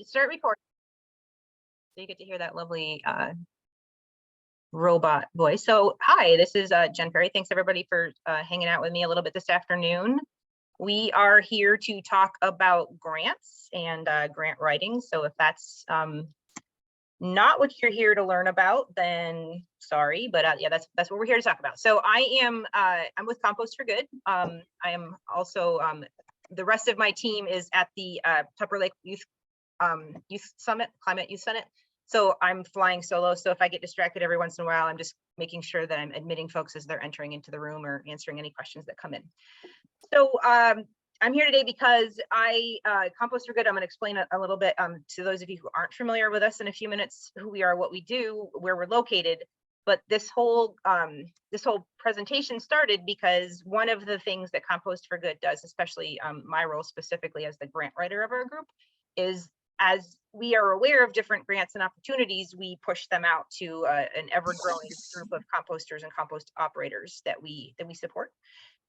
start recording. So you get to hear that lovely robot voice. So hi, this is Jen Perry. Thanks everybody for hanging out with me a little bit this afternoon. We are here to talk about grants and grant writing. So if that's not what you're here to learn about, then sorry, but yeah, that's what we're here to talk about. So I'm with Compost for Good. I am also the rest of my team is at the Tupper Lake Youth Summit, Climate Youth Summit. So I'm flying solo. So if I get distracted every once in a while, I'm just making sure that I'm admitting folks as they're entering into the room or answering any questions that come in. So I'm here today because Compost for Good. I'm going to explain a little bit to those of you who aren't familiar with us in a few minutes, who we are, what we do, where we're located. But this whole presentation started because one of the things that Compost for Good does, especially my role specifically as the grant writer of our group, is as we are aware of different grants and opportunities, we push them out to an ever-growing group of composters and compost operators that we support.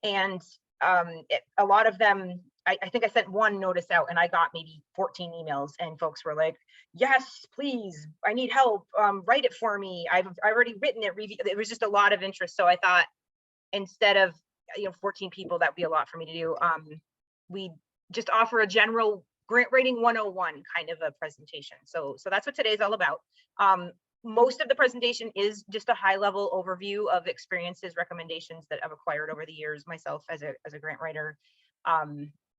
And a lot of them, I think I sent one notice out and I got maybe 14 emails and folks were like, yes, please, I need help, write it for me. I've already written it, it was just a lot of interest. So I thought instead of 14 people, that would be a lot for me to do. We just offer a general grant writing 101 kind of a presentation. So that's what today's all about. Most of the presentation is just a high level overview of experiences, recommendations that I've acquired over the years myself as a grant writer,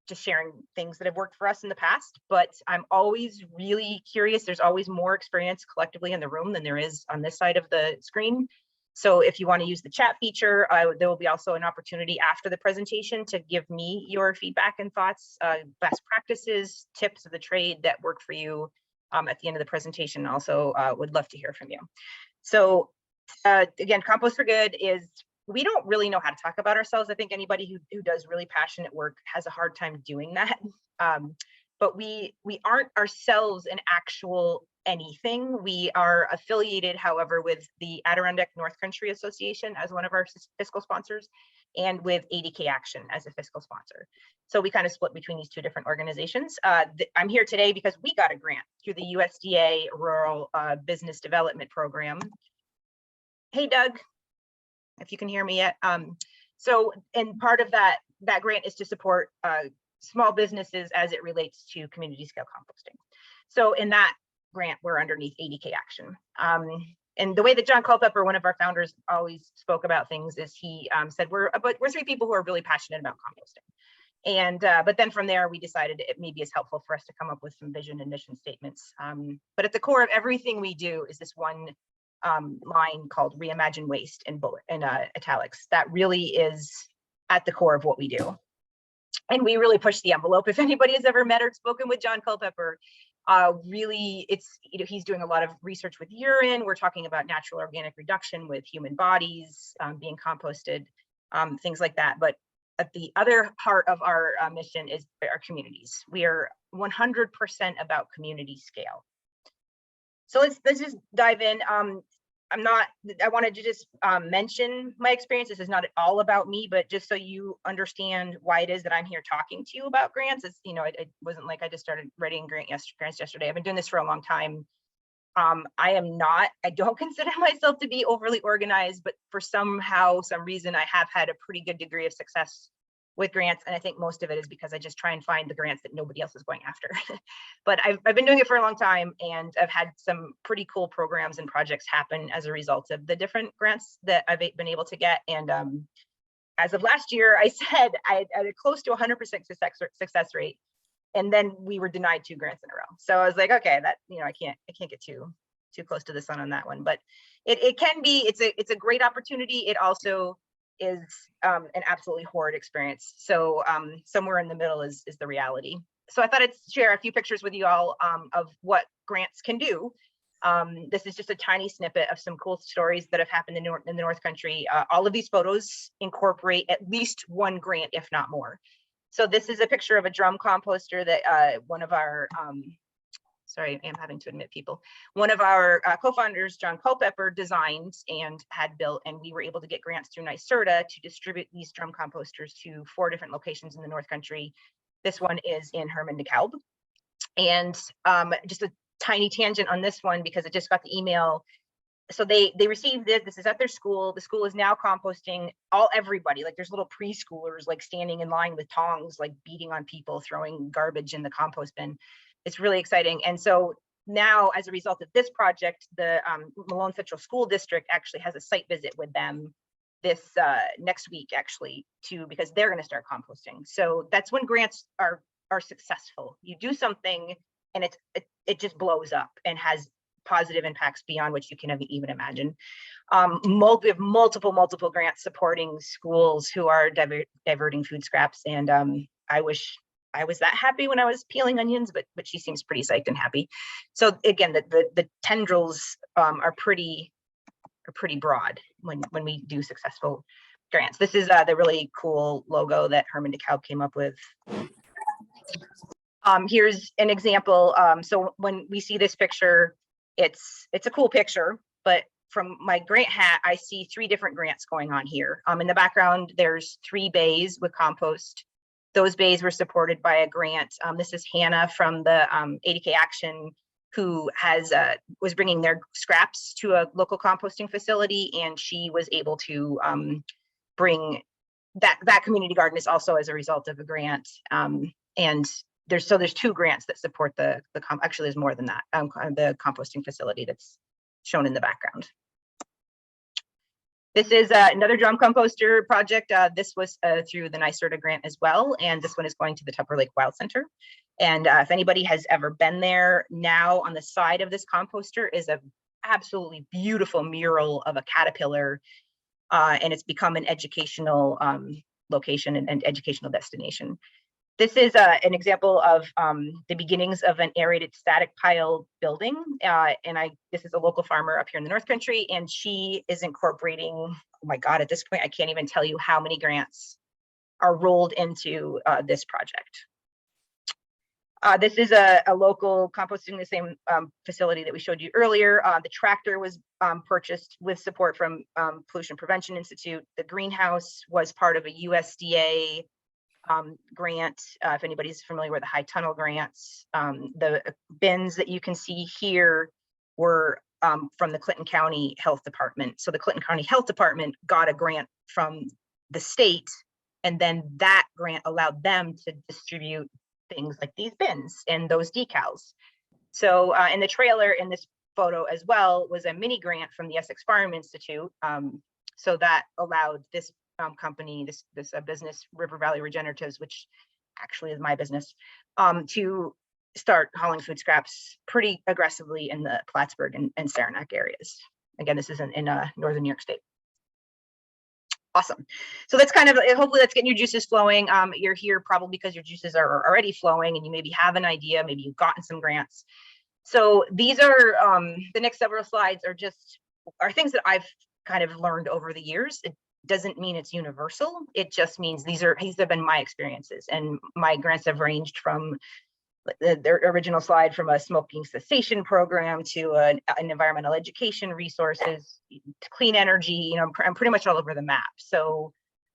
just sharing things that have worked for us in the past. But I'm always really curious. There's always more experience collectively in the room than there is on this side of the screen. So if you want to use the chat feature, there will be also an opportunity after the presentation to give me your feedback and thoughts, best practices, tips of the trade that work for you at the end of the presentation. Also would love to hear from you. So again, Compost for Good is, we don't really know how to talk about ourselves. I think anybody who does really passionate work has a hard time doing that. But we aren't ourselves an actual anything. We are affiliated, however, with the Adirondack North Country Association as one of our fiscal sponsors, and with 80K Action as a fiscal sponsor. So we kind of split between these two different organizations. I'm here today because we got a grant through the USDA Rural Business Development Program. Hey, Doug, if you can hear me yet. And part of that grant is to support small businesses as it relates to community scale composting. So in that grant, we're underneath 80K Action. And the way that John Culpepper, one of our founders, always spoke about things is he said, we're three people who are really passionate about composting. And but then from there, we decided it maybe is helpful for us to come up with some vision and mission statements. But at the core of everything we do is this one line called Reimagine Waste in italics. That really is at the core of what we do. And we really push the envelope. If anybody has ever met or spoken with John Culpepper, really, it's he's doing a lot of research with urine. We're talking about natural organic reduction with human bodies being composted, things like that. But at the other heart of our mission is our communities. We are 100% about community scale. So let's just dive in. I wanted to just mention my experience. This is not all about me, but just so you understand why it is that I'm here talking to you about grants. It's, it wasn't like I just started writing grants yesterday. I've been doing this for a long time. I don't consider myself to be overly organized, but for some reason, I have had a pretty good degree of success with grants. And I think most of it is because I just try and find the grants that nobody else is going after. But I've been doing it for a long time, and I've had some pretty cool programs and projects happen as a result of the different grants that I've been able to get. And as of last year, I said I had a close to 100% success rate. And then we were denied 2 grants in a row. So I was like, okay, that, I can't get too close to the sun on that one. But it can be, it's a great opportunity. It also is an absolutely horrid experience. So somewhere in the middle is the reality. So I thought I'd share a few pictures with you all of what grants can do. This is just a tiny snippet of some cool stories that have happened in the North Country. All of these photos incorporate at least one grant, if not more. So this is a picture of a drum composter that one of our sorry, I'm having to admit people. One of our co-founders, John Culpepper, designed and had built, and we were able to get grants through NYSERDA to distribute these drum composters to 4 different locations in the North Country. This one is in Herman DeKalb. And just a tiny tangent on this one, because I just got the email. So they received this. This is at their school. The school is now composting everybody. Like there's little preschoolers like standing in line with tongs, like beating on people, throwing garbage in the compost bin. It's really exciting. And so now, as a result of this project, the Malone Central School District actually has a site visit with them this next week, actually, because they're going to start composting. So that's when grants are successful. You do something and it just blows up and has positive impacts beyond what you can even imagine. We have multiple grants supporting schools who are diverting food scraps, and I wish I was that happy when I was peeling onions, but she seems pretty psyched and happy. So again, the tendrils are pretty broad when we do successful grants. This is the really cool logo that Herman DeKalb came up with. Here's an example. So when we see this picture, it's a cool picture, but from my grant hat, I see 3 different grants going on here. In the background, there's 3 bays with compost. Those bays were supported by a grant. This is Hannah from the 80K Action, who was bringing their scraps to a local composting facility, and she was able to bring that community garden is also as a result of a grant. And there's 2 grants that support actually there's more than that, the composting facility that's shown in the background. This is another drum composter project. This was through the NYSERDA grant as well, and this one is going to the Tupper Lake Wild Center. And if anybody has ever been there, now on the side of this composter is a absolutely beautiful mural of a caterpillar, and it's become an educational location and educational destination. This is an example of the beginnings of an aerated static pile building. This is a local farmer up here in the North Country, and she is incorporating, oh my God, at this point, I can't even tell you how many grants are rolled into this project. This is a local composting, the same facility that we showed you earlier. The tractor was purchased with support from Pollution Prevention Institute. The greenhouse was part of a USDA grant, if anybody's familiar with the high tunnel grants. The bins that you can see here were from the Clinton County Health Department. So the Clinton County Health Department got a grant from the state, and then that grant allowed them to distribute things like these bins and those decals. So in the trailer in this photo as well was a mini grant from the Essex Farm Institute. So that allowed this company, this business, River Valley Regeneratives, which actually is my business, to start hauling food scraps pretty aggressively in the Plattsburgh and Saranac areas. Again, this is in northern New York State. Awesome. So that's kind of, hopefully that's getting your juices flowing. You're here probably because your juices are already flowing and you maybe have an idea, maybe you've gotten some grants. So these are, the next several slides are things that I've kind of learned over the years. It doesn't mean it's universal. It just means these have been my experiences, and my grants have ranged from their original slide from a smoking cessation program to an environmental education resources to clean energy. I'm pretty much all over the map. So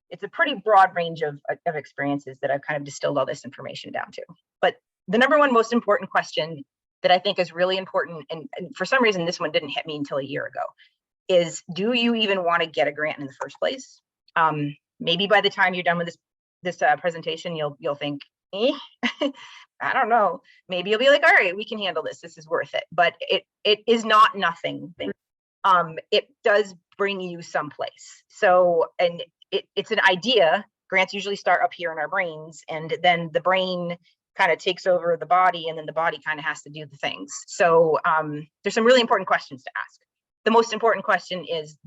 it's a pretty broad range of experiences that I've kind of distilled all this information down to. But the number one most important question that I think is really important, and for some reason this one didn't hit me until a year ago, is do you even want to get a grant in the first place? Maybe by the time you're done with this presentation, you'll think, I don't know. Maybe you'll be like, all right, we can handle this. This is worth it. But it is not nothing. It does bring you someplace. So, and it's an idea. Grants usually start up here in our brains, and then the brain kind of takes over the body, and then the body kind of has to do the things. So there's some really important questions to ask. The most important question is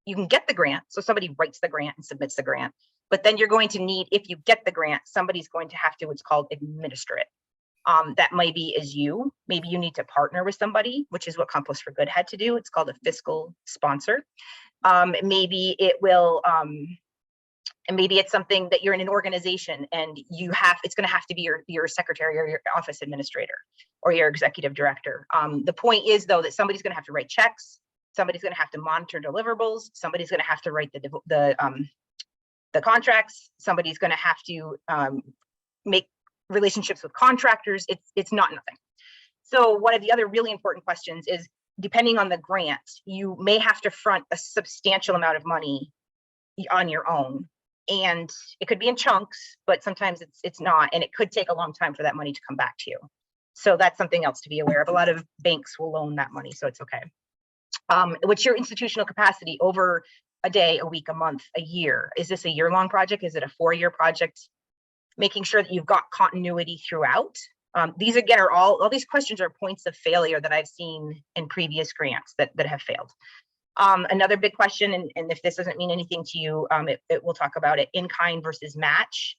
you can get the grant. So somebody writes the grant and submits the grant. But then you're going to need, if you get the grant, somebody's going to have to what's called administer it. That maybe is you. Maybe you need to partner with somebody, which is what Compost for Good had to do. It's called a fiscal sponsor. Maybe it will, and maybe it's something that you're in an organization and it's going to have to be your secretary or your office administrator or your executive director. The point is, though, that somebody's going to have to write checks. Somebody's going to have to monitor deliverables. Somebody's going to have to write the contracts. Somebody's going to have to make relationships with contractors, it's not nothing. So one of the other really important questions is, depending on the grant, you may have to front a substantial amount of money on your own. And it could be in chunks, but sometimes it's not, and it could take a long time for that money to come back to you. So that's something else to be aware of. A lot of banks will loan that money, so it's okay. What's your institutional capacity over a day, a week, a month, a year? Is this a year-long project? Is it a 4-year project? Making sure that you've got continuity throughout. These again are all these questions are points of failure that I've seen in previous grants that have failed. Another big question, and if this doesn't mean anything to you, we'll talk about it, in-kind versus match.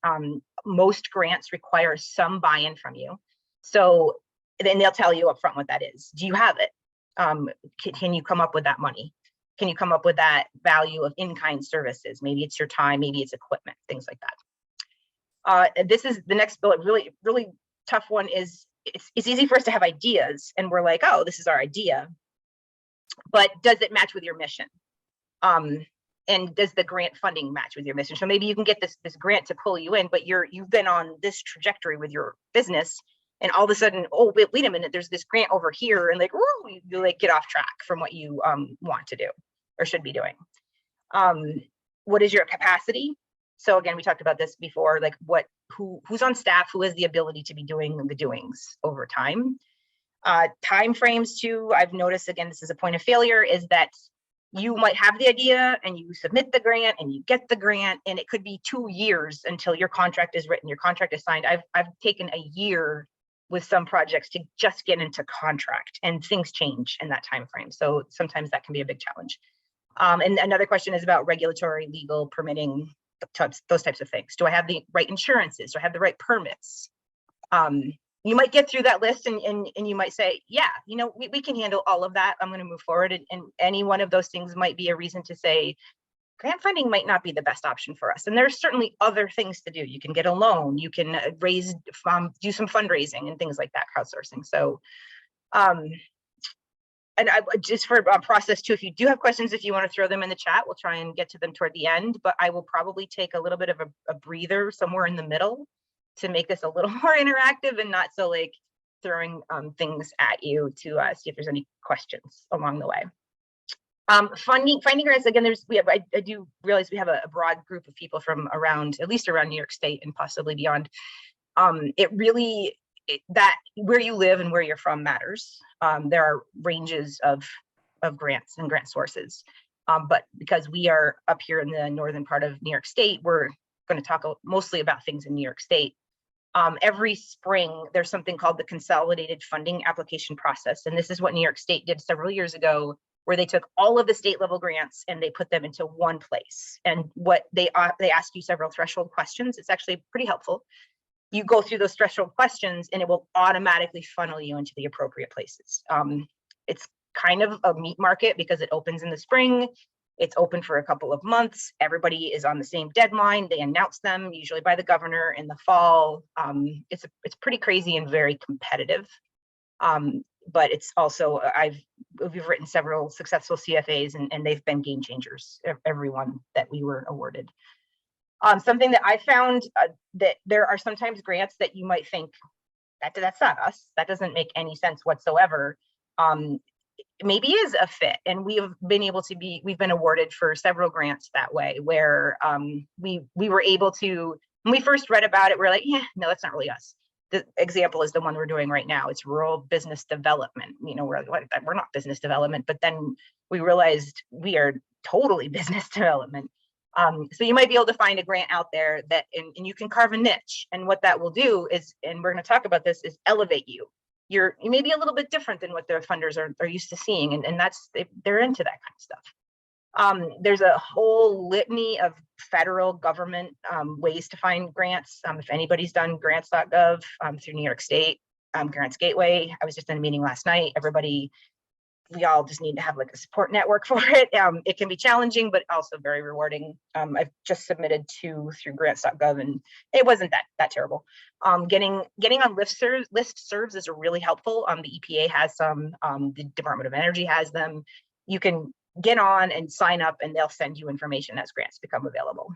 Most grants require some buy-in from you. So then they'll tell you up front what that is. Do you have it? Can you come up with that money? Can you come up with that value of in-kind services? Maybe it's your time, maybe it's equipment, things like that. This is the next bullet, really, really tough one is, it's easy for us to have ideas and we're like, oh, this is our idea. But does it match with your mission? And does the grant funding match with your mission? So maybe you can get this grant to pull you in, but you've been on this trajectory with your business, and all of a sudden, oh, wait a minute, there's this grant over here, and like, ooh, you like get off track from what you want to do or should be doing. What is your capacity? So again, we talked about this before, like who's on staff, who has the ability to be doing the doings over time. Time frames too, I've noticed, again, this is a point of failure, is that you might have the idea and you submit the grant and you get the grant, and it could be 2 years until your contract is written, your contract is signed. I've taken a year with some projects to just get into contract, and things change in that time frame. So sometimes that can be a big challenge. And another question is about regulatory, legal, permitting, those types of things. Do I have the right insurances? Do I have the right permits? You might get through that list and you might say, yeah, you know, we can handle all of that. I'm going to move forward. And any one of those things might be a reason to say, grant funding might not be the best option for us. And there's certainly other things to do. You can get a loan, you can raise, do some fundraising and things like that, crowdsourcing. So, and just for process too, if you do have questions, if you want to throw them in the chat, we'll try and get to them toward the end, but I will probably take a little bit of a breather somewhere in the middle to make this a little more interactive and not so like throwing things at you, to see if there's any questions along the way. Finding grants, again, I do realize we have a broad group of people from at least around New York State and possibly beyond. That where you live and where you're from matters. There are ranges of grants and grant sources, but because we are up here in the northern part of New York State, we're going to talk mostly about things in New York State. Every spring, there's something called the Consolidated Funding Application Process. And this is what New York State did several years ago, where they took all of the state level grants and they put them into one place. And what they ask you several threshold questions. It's actually pretty helpful. You go through those threshold questions and it will automatically funnel you into the appropriate places. It's kind of a meat market because it opens in the spring. It's open for a couple of months. Everybody is on the same deadline. They announce them usually by the governor in the fall. It's pretty crazy and very competitive. But it's also, we've written several successful CFAs and they've been game changers, everyone that we were awarded. Something that I found that there are sometimes grants that you might think that's not us. That doesn't make any sense whatsoever. Maybe is a fit, and we've been awarded for several grants that way, where we were able to, when we first read about it, we're like, yeah, no, that's not really us. The example is the one we're doing right now. It's rural business development. You know, we're not business development, but then we realized we are totally business development. So you might be able to find a grant out there that, and you can carve a niche. And what that will do is, and we're going to talk about this, is elevate you. You may be a little bit different than what their funders are used to seeing, and they're into that kind of stuff. There's a whole litany of federal government ways to find grants. If anybody's done grants.gov through New York State, Grants Gateway. I was just in a meeting last night. We all just need to have like a support network for it. It can be challenging, but also very rewarding. I've just submitted 2 through grants.gov and it wasn't that terrible. Getting on listservs is really helpful. The EPA has some, the Department of Energy has them. You can get on and sign up and they'll send you information as grants become available.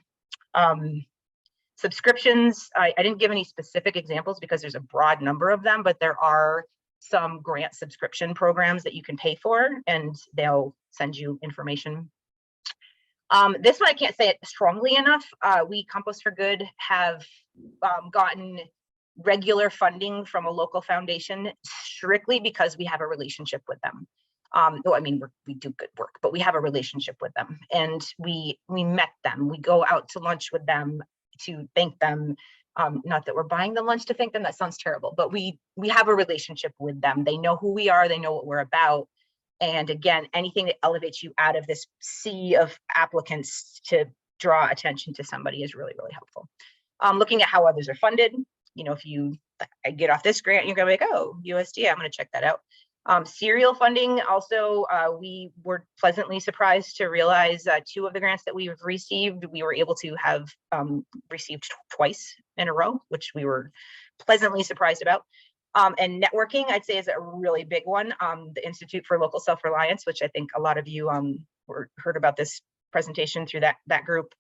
Subscriptions, I didn't give any specific examples because there's a broad number of them, but there are some grant subscription programs that you can pay for, and they'll send you information. This one I can't say it strongly enough. We, Compost for Good, have gotten regular funding from a local foundation strictly because we have a relationship with them. Well, I mean, we do good work, but we have a relationship with them, and we met them. We go out to lunch with them to thank them. Not that we're buying them lunch to thank them, that sounds terrible, but we have a relationship with them. They know who we are, they know what we're about. And again, anything that elevates you out of this sea of applicants to draw attention to somebody is really, really helpful. Looking at how others are funded, you know, if you get off this grant, you're gonna be like, oh, USDA, I'm gonna check that out. Serial funding also, we were pleasantly surprised to realize 2 of the grants that we've received, we were able to have received twice in a row, which we were pleasantly surprised about. And networking, I'd say, is a really big one. The Institute for Local Self-Reliance, which I think a lot of you heard about this presentation through that group.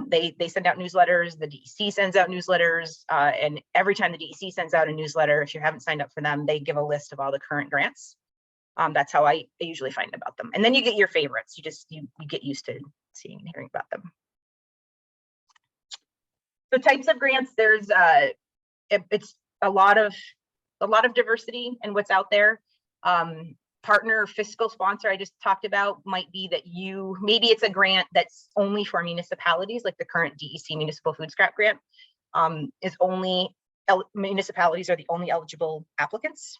They send out newsletters, the DEC sends out newsletters, and every time the DEC sends out a newsletter, if you haven't signed up for them, they give a list of all the current grants. That's how I usually find about them. And then you get your favorites. You get used to seeing and hearing about them. So types of grants, there's it's a lot of diversity in what's out there. Partner fiscal sponsor I just talked about might be that maybe it's a grant that's only for municipalities, like the current DEC municipal food scrap grant is only municipalities are the only eligible applicants.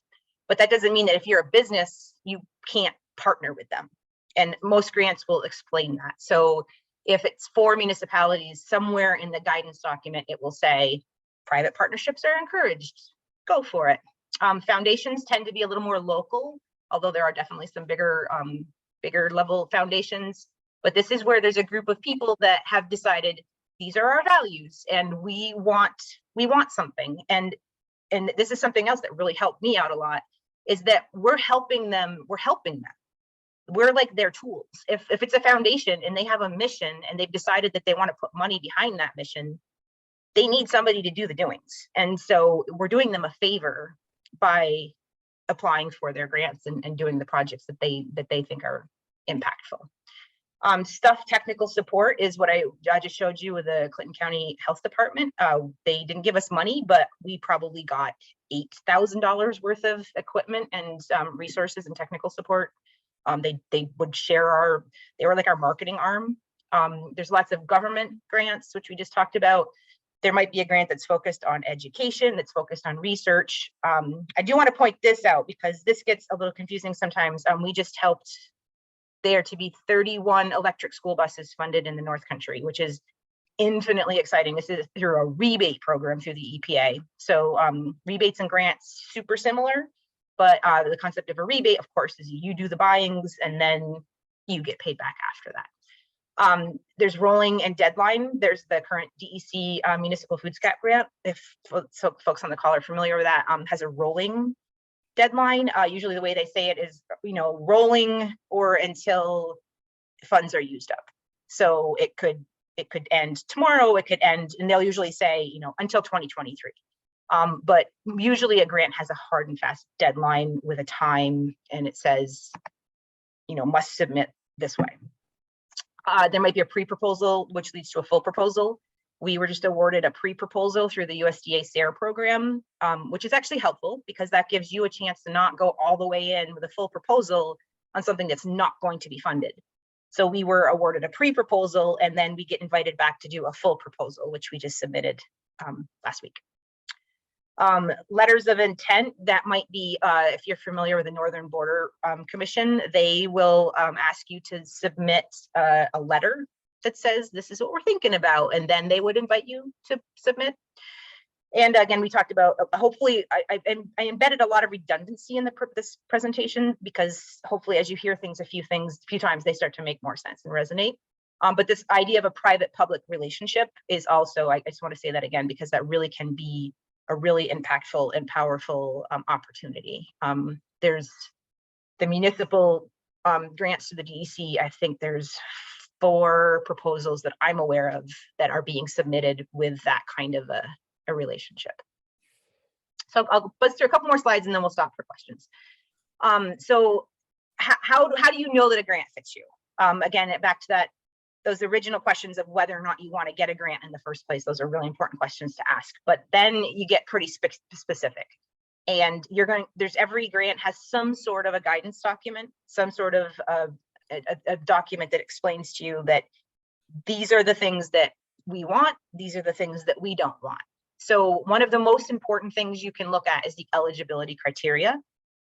But that doesn't mean that if you're a business, you can't partner with them. And most grants will explain that. So if it's for municipalities, somewhere in the guidance document, it will say private partnerships are encouraged. Go for it. Foundations tend to be a little more local, although there are definitely some bigger level foundations. But this is where there's a group of people that have decided these are our values and we want something. And this is something else that really helped me out a lot, is that we're helping them. We're like their tools. If it's a foundation and they have a mission and they've decided that they want to put money behind that mission, they need somebody to do the doings. And so we're doing them a favor by applying for their grants and doing the projects that they think are impactful. Technical support is what I just showed you with the Clinton County Health Department. They didn't give us money, but we probably got $8,000 worth of equipment and resources and technical support. They would share they were like our marketing arm. There's lots of government grants, which we just talked about. There might be a grant that's focused on education, that's focused on research. I do want to point this out because this gets a little confusing sometimes. We just helped there to be 31 electric school buses funded in the North Country, which is infinitely exciting. This is through a rebate program through the EPA. So rebates and grants, super similar, but the concept of a rebate, of course, is you do the buyings and then you get paid back after that. There's rolling and deadline. There's the current DEC municipal food scrap grant. If folks on the call are familiar with that, has a rolling deadline. Usually the way they say it is, rolling or until funds are used up. So it could end tomorrow, it could end, and they'll usually say, until 2023. But usually a grant has a hard and fast deadline with a time, and it says, must submit this way. There might be a pre-proposal, which leads to a full proposal. We were just awarded a pre-proposal through the USDA SARE program, which is actually helpful because that gives you a chance to not go all the way in with a full proposal on something that's not going to be funded. So we were awarded a pre-proposal and then we get invited back to do a full proposal, which we just submitted last week. Letters of intent, that might be, if you're familiar with the Northern Border Commission, they will ask you to submit a letter that says this is what we're thinking about, and then they would invite you to submit. And again, we talked about, hopefully, I embedded a lot of redundancy in this presentation because hopefully as you hear things a few times, they start to make more sense and resonate. But this idea of a private-public relationship is also, I just want to say that again, because that really can be a really impactful and powerful opportunity. There's the municipal grants to the DEC. I think there's 4 proposals that I'm aware of that are being submitted with that kind of a relationship. So I'll buzz through a couple more slides and then we'll stop for questions. So how do you know that a grant fits you? Again, back to those original questions of whether or not you want to get a grant in the first place. Those are really important questions to ask, but then you get pretty specific. And there's every grant has some sort of a guidance document, some sort of a document that explains to you that these are the things that we want, these are the things that we don't want. So one of the most important things you can look at is the eligibility criteria.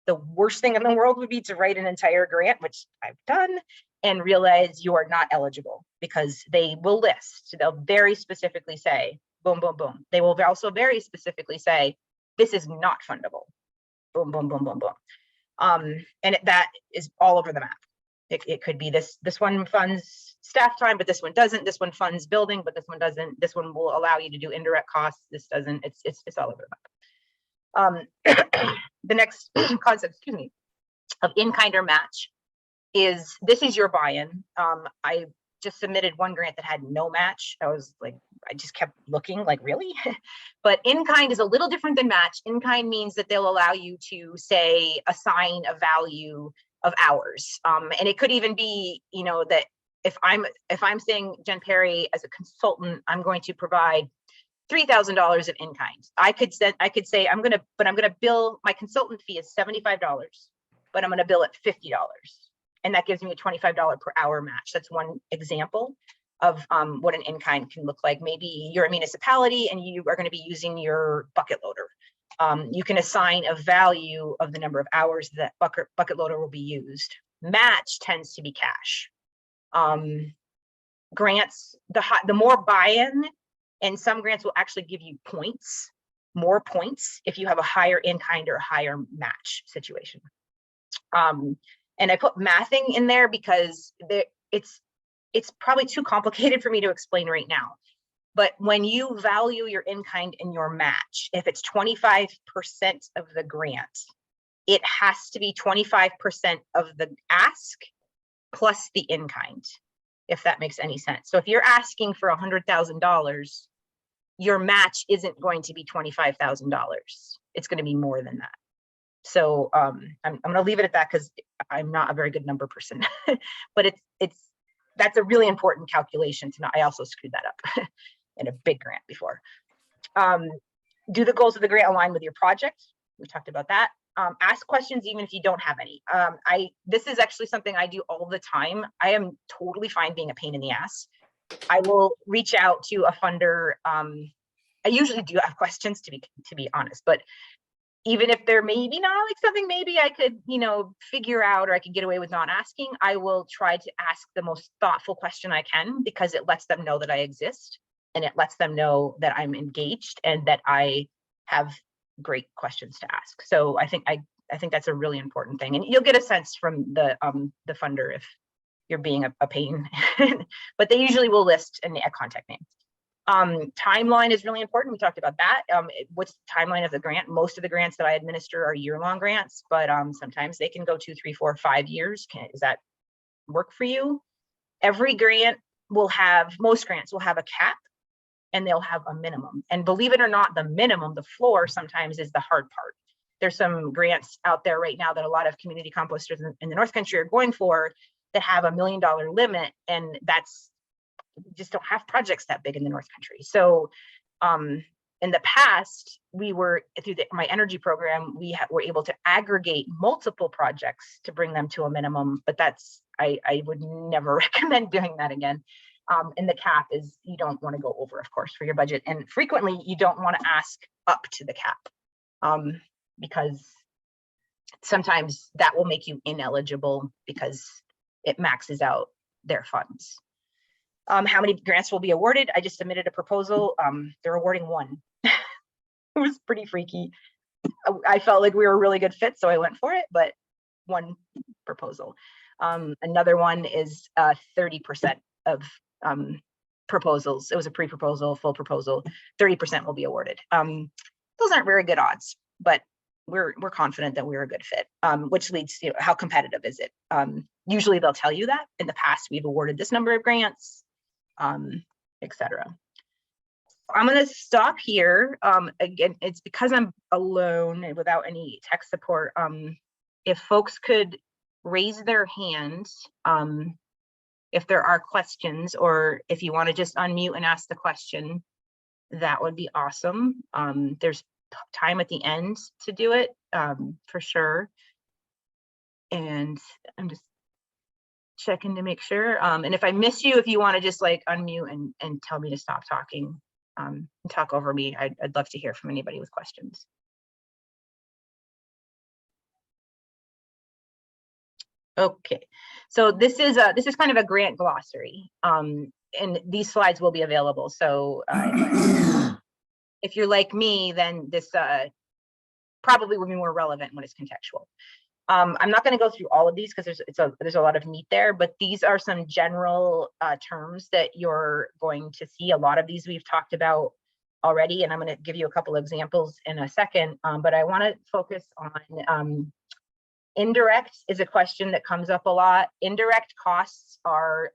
The worst thing in the world would be to write an entire grant, which I've done, and realize you are not eligible, because they will list, they'll very specifically say, boom, boom, boom. They will also very specifically say, this is not fundable, boom, boom, boom, boom, boom. And that is all over the map. It could be this one funds staff time, but this one doesn't. This one funds building, but this one doesn't. This one will allow you to do indirect costs. This doesn't. It's all over the map. The next concept, excuse me, of in-kind or match is, this is your buy-in. I just submitted one grant that had no match. I was like, I just kept looking like, really? But in-kind is a little different than match. In-kind means that they'll allow you to, say, assign a value of hours. And it could even be, you know, that if I'm saying, Jen Perry, as a consultant, I'm going to provide $3,000 of in-kind. I could say I'm gonna bill, my consultant fee is $75, but I'm gonna bill it $50. And that gives me a $25 per hour match. That's one example of what an in-kind can look like. Maybe you're a municipality and you are going to be using your bucket loader. You can assign a value of the number of hours that bucket loader will be used. Match tends to be cash. Grants, the more buy-in, and some grants will actually give you points, more points, if you have a higher in-kind or a higher match situation. And I put mathing in there because it's probably too complicated for me to explain right now. But when you value your in-kind and your match, if it's 25% of the grant, it has to be 25% of the ask plus the in-kind, if that makes any sense. So if you're asking for $100,000, your match isn't going to be $25,000. It's going to be more than that. So I'm going to leave it at that because I'm not a very good number person, but that's a really important calculation to know. I also screwed that up in a big grant before. Do the goals of the grant align with your project? We talked about that. Ask questions even if you don't have any. This is actually something I do all the time. I am totally fine being a pain in the ass. I will reach out to a funder. I usually do have questions, to be honest, but even if there maybe not like something maybe I could, you know, figure out, or I could get away with not asking, I will try to ask the most thoughtful question I can, because it lets them know that I exist and it lets them know that I'm engaged and that I have great questions to ask. So I think that's a really important thing, and you'll get a sense from the funder if you're being a pain, but they usually will list a contact name. Timeline is really important. We talked about that. What's the timeline of the grant? Most of the grants that I administer are year-long grants, but sometimes they can go 2, 3, 4, 5 years. Does that work for you? Every grant will have, most grants will have a cap and they'll have a minimum. And believe it or not, the minimum, the floor, sometimes is the hard part. There's some grants out there right now that a lot of community composters in the North Country are going for that have $1 million limit, and that's, just don't have projects that big in the North Country. So in the past, we were, through my energy program, we were able to aggregate multiple projects to bring them to a minimum, but that's, I would never recommend doing that again. And the cap is, you don't want to go over, of course, for your budget. And frequently you don't want to ask up to the cap, because sometimes that will make you ineligible because it maxes out their funds. How many grants will be awarded? I just submitted a proposal. They're awarding one. It was pretty freaky. I felt like we were a really good fit, so I went for it, but one proposal. Another one is 30% of proposals. It was a pre-proposal, full proposal, 30% will be awarded. Those aren't very good odds, but we're confident that we're a good fit, which leads to how competitive is it? Usually they'll tell you that in the past we've awarded this number of grants, etc. I'm going to stop here. Again, it's because I'm alone and without any tech support. If folks could raise their hands, if there are questions, or if you want to just unmute and ask the question, that would be awesome. There's time at the end to do it, for sure. And I'm just checking to make sure. And if I miss you, if you want to just like unmute and tell me to stop talking, and talk over me, I'd love to hear from anybody with questions. Okay, so this is kind of a grant glossary, and these slides will be available. So if you're like me, then this probably will be more relevant when it's contextual. I'm not going to go through all of these because there's a lot of meat there, but these are some general terms that you're going to see. A lot of these we've talked about already, and I'm going to give you a couple of examples in a second. But I want to focus on indirect is a question that comes up a lot. Indirect costs are,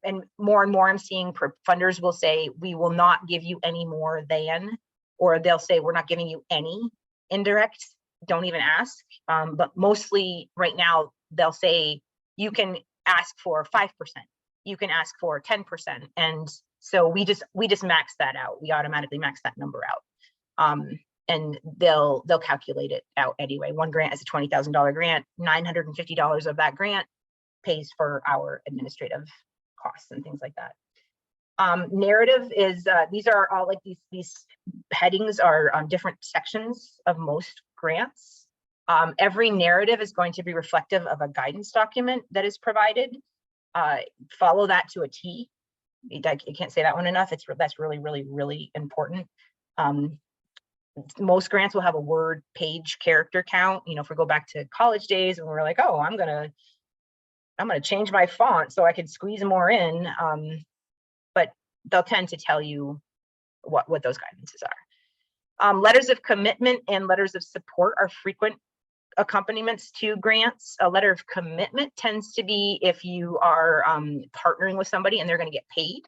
and more I'm seeing funders will say, we will not give you any more than, or they'll say, we're not giving you any indirect. Don't even ask. But mostly right now, they'll say you can ask for 5%, you can ask for 10%. And so we just max that out. We automatically max that number out. And they'll calculate it out anyway. One grant is a $20,000 grant. $950 of that grant pays for our administrative costs and things like that. Narrative is, these are all like these headings are different sections of most grants. Every narrative is going to be reflective of a guidance document that is provided. Follow that to a T. I can't say that one enough. That's really, really, really important. Most grants will have a word page character count. You know, if we go back to college days and we're like, oh, I'm gonna change my font so I can squeeze more in. But they'll tend to tell you what those guidances are. Letters of commitment and letters of support are frequent accompaniments to grants. A letter of commitment tends to be if you are partnering with somebody and they're going to get paid,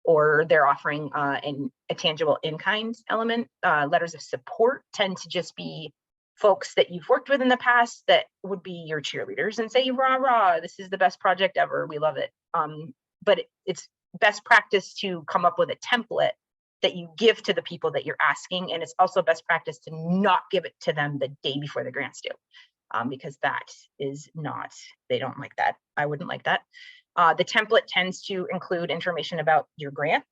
or they're offering a tangible in-kind element. Letters of support tend to just be folks that you've worked with in the past that would be your cheerleaders and say, rah, rah, this is the best project ever, we love it. But it's best practice to come up with a template that you give to the people that you're asking. And it's also best practice to not give it to them the day before the grant's due, because that is not, they don't like that. I wouldn't like that. The template tends to include information about your grant.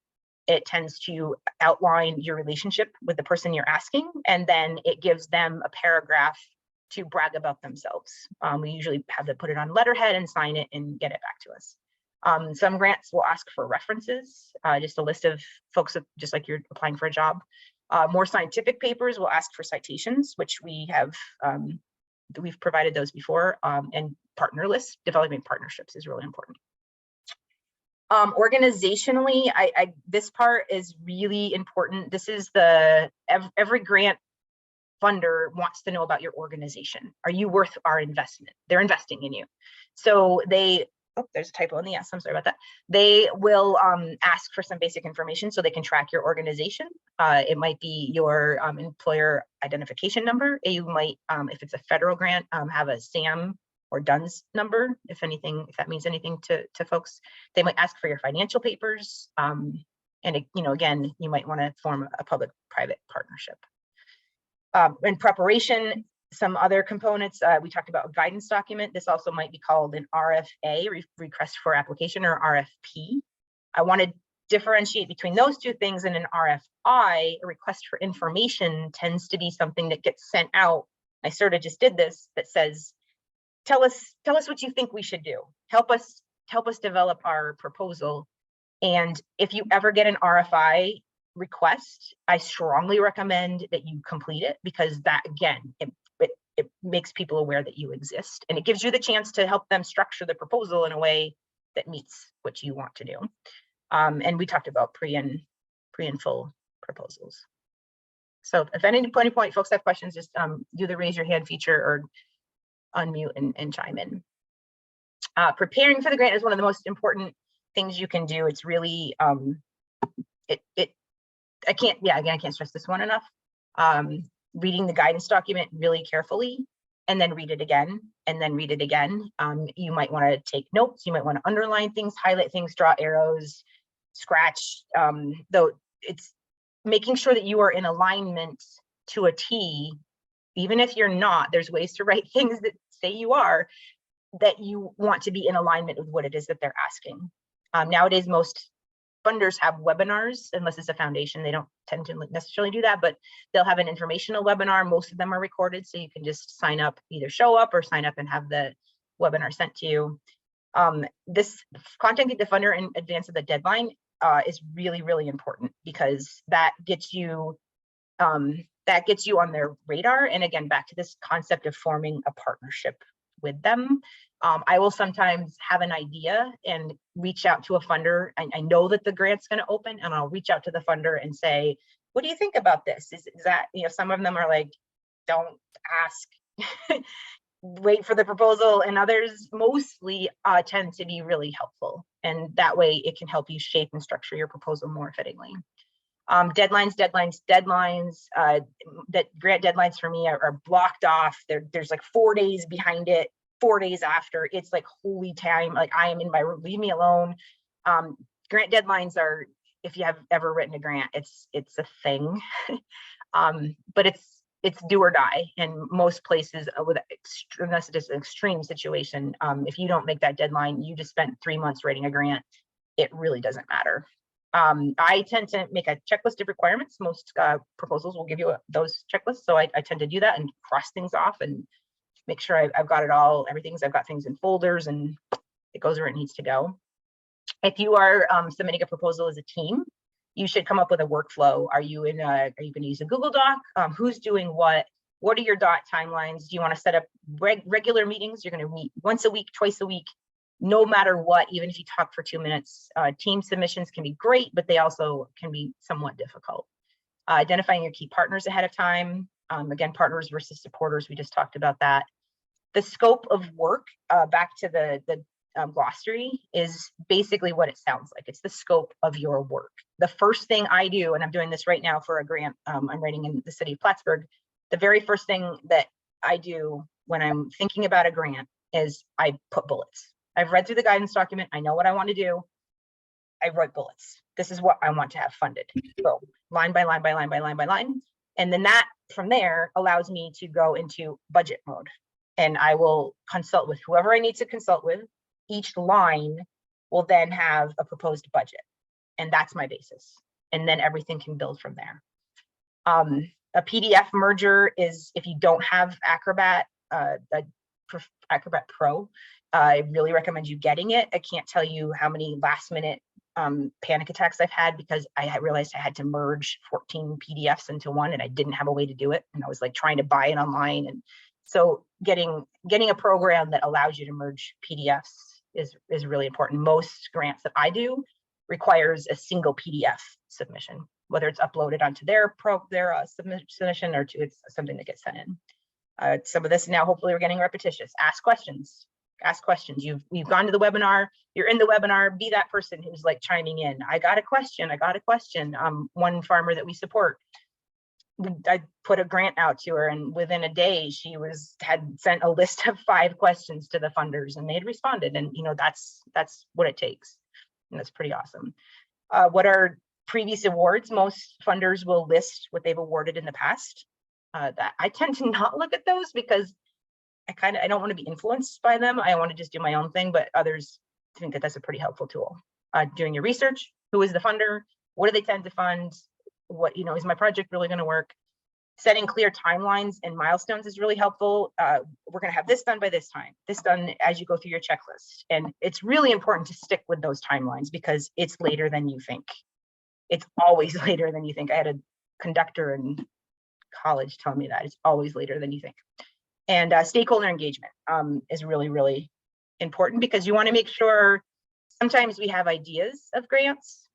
It tends to outline your relationship with the person you're asking, and then it gives them a paragraph to brag about themselves. We usually have to put it on letterhead and sign it and get it back to us. Some grants will ask for references, just a list of folks, just like you're applying for a job. More scientific papers will ask for citations, which we have, we've provided those before, and partner lists. Developing partnerships is really important. Organizationally, this part is really important. This is every grant funder wants to know about your organization. Are you worth our investment? They're investing in you. So they, oh, there's a typo in the S, I'm sorry about that. They will ask for some basic information so they can track your organization. It might be your employer identification number. You might, if it's a federal grant, have a SAM or DUNS number, if that means anything to folks. They might ask for your financial papers. And again, you might want to form a public-private partnership. In preparation, some other components, we talked about a guidance document. This also might be called an RFA, request for application, or RFP. I want to differentiate between those two things. And an RFI, a request for information, tends to be something that gets sent out. I sort of just did this, that says, tell us what you think we should do. Help us develop our proposal. And if you ever get an RFI request, I strongly recommend that you complete it, because that, again, it makes people aware that you exist, and it gives you the chance to help them structure the proposal in a way that meets what you want to do. And we talked about pre and full proposals. So if at any point folks have questions, just do the raise your hand feature or unmute and chime in. Preparing for the grant is one of the most important things you can do. It's really, I can't stress this one enough. Reading the guidance document really carefully, and then read it again, and then read it again. You might want to take notes, you might want to underline things, highlight things, draw arrows, scratch, though it's making sure that you are in alignment to a T. Even if you're not, there's ways to write things that say you are, that you want to be in alignment with what it is that they're asking. Nowadays, most funders have webinars, unless it's a foundation. They don't tend to necessarily do that, but they'll have an informational webinar. Most of them are recorded, so you can just sign up, either show up or sign up and have the webinar sent to you. This contacting the funder in advance of the deadline is really, really important, because that gets you on their radar. And again, back to this concept of forming a partnership with them. I will sometimes have an idea and reach out to a funder. I know that the grant's going to open, and I'll reach out to the funder and say, what do you think about this? Is that, some of them are like, don't ask, wait for the proposal, and others mostly tend to be really helpful. And that way it can help you shape and structure your proposal more fittingly. Deadlines. That grant deadlines for me are blocked off. There's like 4 days behind it, 4 days after. It's like holy time. Like, I am in my room, leave me alone. Grant deadlines are, if you have ever written a grant, it's a thing. But it's do or die. And most places, unless it is an extreme situation, if you don't make that deadline, you just spent 3 months writing a grant, it really doesn't matter. I tend to make a checklist of requirements. Most proposals will give you those checklists. So I tend to do that and cross things off and make sure I've got it all, I've got things in folders and it goes where it needs to go. If you are submitting a proposal as a team, you should come up with a workflow. Are you going to use a Google Doc? Who's doing what? What are your dot timelines? Do you want to set up regular meetings? You're going to meet once a week, twice a week, no matter what, even if you talk for 2 minutes. Team submissions can be great, but they also can be somewhat difficult. Identifying your key partners ahead of time. Again, partners versus supporters, we just talked about that. The scope of work, back to the glossary, is basically what it sounds like. It's the scope of your work. The first thing I do, and I'm doing this right now for a grant I'm writing in the city of Plattsburgh, the very first thing that I do when I'm thinking about a grant is I put bullets. I've read through the guidance document. I know what I want to do. I write bullets. This is what I want to have funded. So line by line by line by line by line. And then that from there allows me to go into budget mode. And I will consult with whoever I need to consult with. Each line will then have a proposed budget. And that's my basis. And then everything can build from there. A PDF merger is, if you don't have Acrobat, Acrobat Pro, I really recommend you getting it. I can't tell you how many last minute panic attacks I've had because I realized I had to merge 14 PDFs into one and I didn't have a way to do it. And I was like trying to buy it online. And so getting a program that allows you to merge PDFs is really important. Most grants that I do requires a single PDF submission, whether it's uploaded onto their submission or it's something that gets sent in. Some of this now, hopefully we're getting repetitious. Ask questions. You've gone to the webinar, you're in the webinar, be that person who's like chiming in. I got a question. One farmer that we support, I put a grant out to her, and within a day she had sent a list of 5 questions to the funders and they had responded. And that's what it takes. And that's pretty awesome. What are previous awards? Most funders will list what they've awarded in the past. That I tend to not look at those because I don't want to be influenced by them. I want to just do my own thing, but others think that that's a pretty helpful tool. Doing your research, who is the funder? What do they tend to fund? What, is my project really going to work? Setting clear timelines and milestones is really helpful. We're going to have this done by this time, this done as you go through your checklist. And it's really important to stick with those timelines because it's later than you think. It's always later than you think. I had a conductor in college tell me that it's always later than you think. And stakeholder engagement is really, really important because you want to make sure sometimes we have ideas of grants,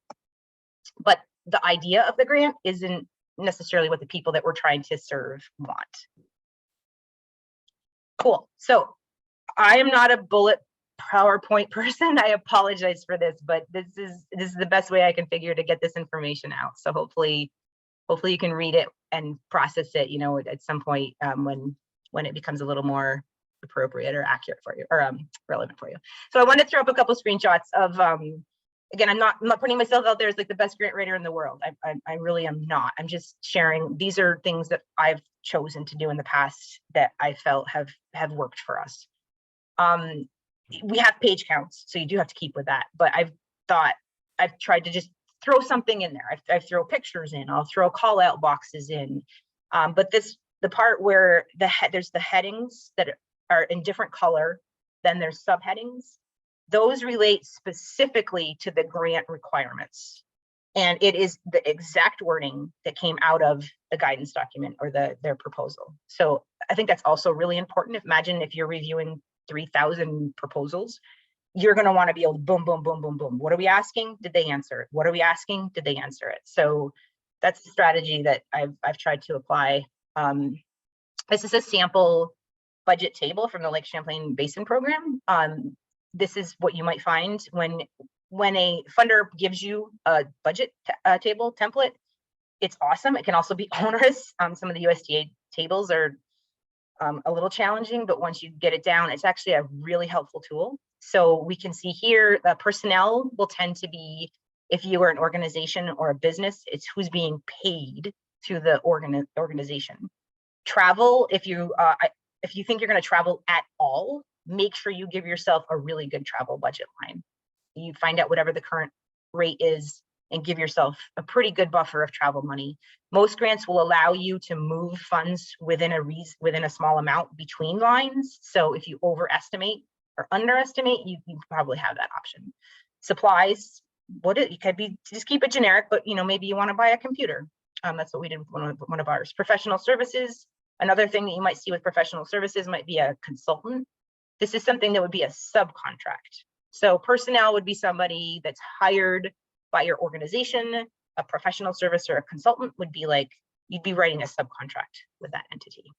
but the idea of the grant isn't necessarily what the people that we're trying to serve want. Cool. So I am not a bullet PowerPoint person. I apologize for this, but this is the best way I can figure to get this information out. So hopefully you can read it and process it, you know, at some point when it becomes a little more appropriate or accurate for you, or relevant for you. So I want to throw up a couple screenshots of again, I'm not putting myself out there as like the best grant writer in the world. I really am not. I'm just sharing. These are things that I've chosen to do in the past that I felt have worked for us. We have page counts, so you do have to keep with that. But I've tried to just throw something in there. I throw pictures in. I'll throw call out boxes in. But the part where there's the headings that are in different color, then there's subheadings. Those relate specifically to the grant requirements. And it is the exact wording that came out of the guidance document or their proposal. So I think that's also really important. Imagine if you're reviewing 3,000 proposals, you're going to want to be able to boom, boom, boom, boom, boom. What are we asking? Did they answer it? What are we asking? Did they answer it? So that's the strategy that I've tried to apply. This is a sample budget table from the Lake Champlain Basin program. This is what you might find when a funder gives you a budget table template. It's awesome. It can also be onerous. Some of the USDA tables are a little challenging, but once you get it down, it's actually a really helpful tool. So we can see here, the personnel will tend to be, if you are an organization or a business, it's who's being paid through the organization. Travel, if you think you're going to travel at all, make sure you give yourself a really good travel budget line. You find out whatever the current rate is and give yourself a pretty good buffer of travel money. Most grants will allow you to move funds within a small amount between lines. So if you overestimate or underestimate, you probably have that option. Supplies, it could be, just keep it generic, but you know, maybe you want to buy a computer. That's what we did with one of ours. Professional services, another thing that you might see with professional services might be a consultant. This is something that would be a subcontract. So personnel would be somebody that's hired by your organization. A professional service or a consultant would be like, you'd be writing a subcontract with that entity.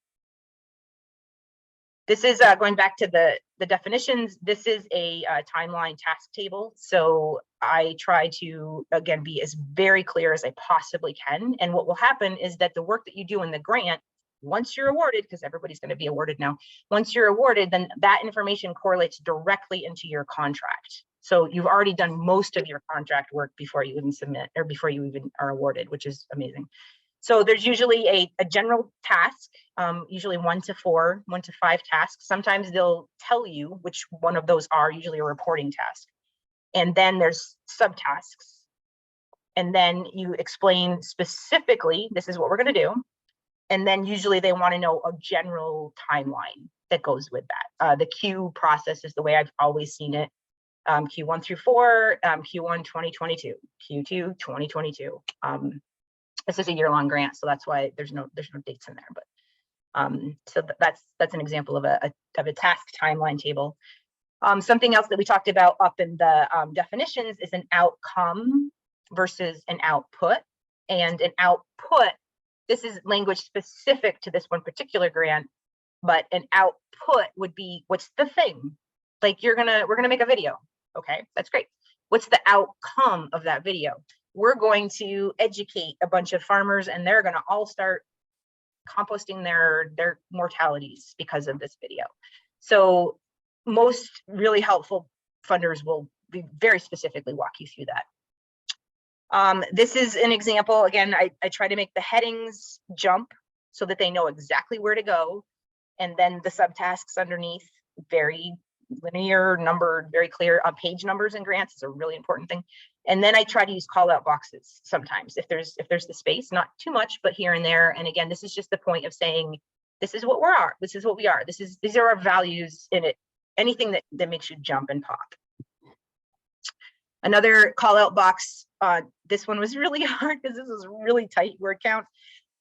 This is going back to the definitions. This is a timeline task table. So I try to, again, be as very clear as I possibly can. And what will happen is that the work that you do in the grant, once you're awarded, because everybody's going to be awarded now, once you're awarded, then that information correlates directly into your contract. So you've already done most of your contract work before you even submit or before you even are awarded, which is amazing. So there's usually a general task, usually 1 to 4, 1 to 5 tasks. Sometimes they'll tell you which one of those are, usually a reporting task. And then there's subtasks. And then you explain specifically, this is what we're going to do. And then usually they want to know a general timeline that goes with that. The Q process is the way I've always seen it. Q1 through 4, Q1 2022, Q2 2022. This is a year-long grant, so that's why there's no dates in there. But so that's an example of a task timeline table. Something else that we talked about up in the definitions is an outcome versus an output. And an output, this is language specific to this one particular grant, but an output would be, what's the thing? Like we're gonna make a video. Okay, that's great. What's the outcome of that video? We're going to educate a bunch of farmers and they're gonna all start composting their mortalities because of this video. So most really helpful funders will be very specifically walk you through that. This is an example. Again, I try to make the headings jump so that they know exactly where to go. And then the subtasks underneath, very linear, numbered, very clear. Page numbers in grants is a really important thing. And then I try to use call out boxes sometimes if there's the space, not too much, but here and there. And again, this is just the point of saying, this is what we are. This is what we are. These are our values in it. Anything that makes you jump and pop. Another call out box. This one was really hard because this was a really tight word count,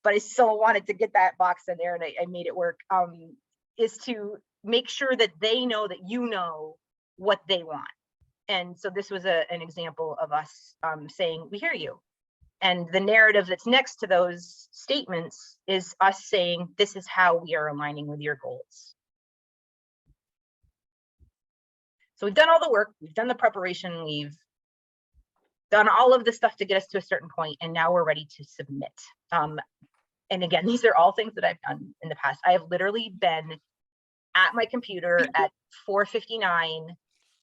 but I still wanted to get that box in there and I made it work. Is to make sure that they know that you know what they want. And so this was an example of us saying, we hear you. And the narrative that's next to those statements is us saying, this is how we are aligning with your goals. So we've done all the work, we've done the preparation, we've done all of the stuff to get us to a certain point, and now we're ready to submit. And again, these are all things that I've done in the past. I have literally been at my computer at 4:59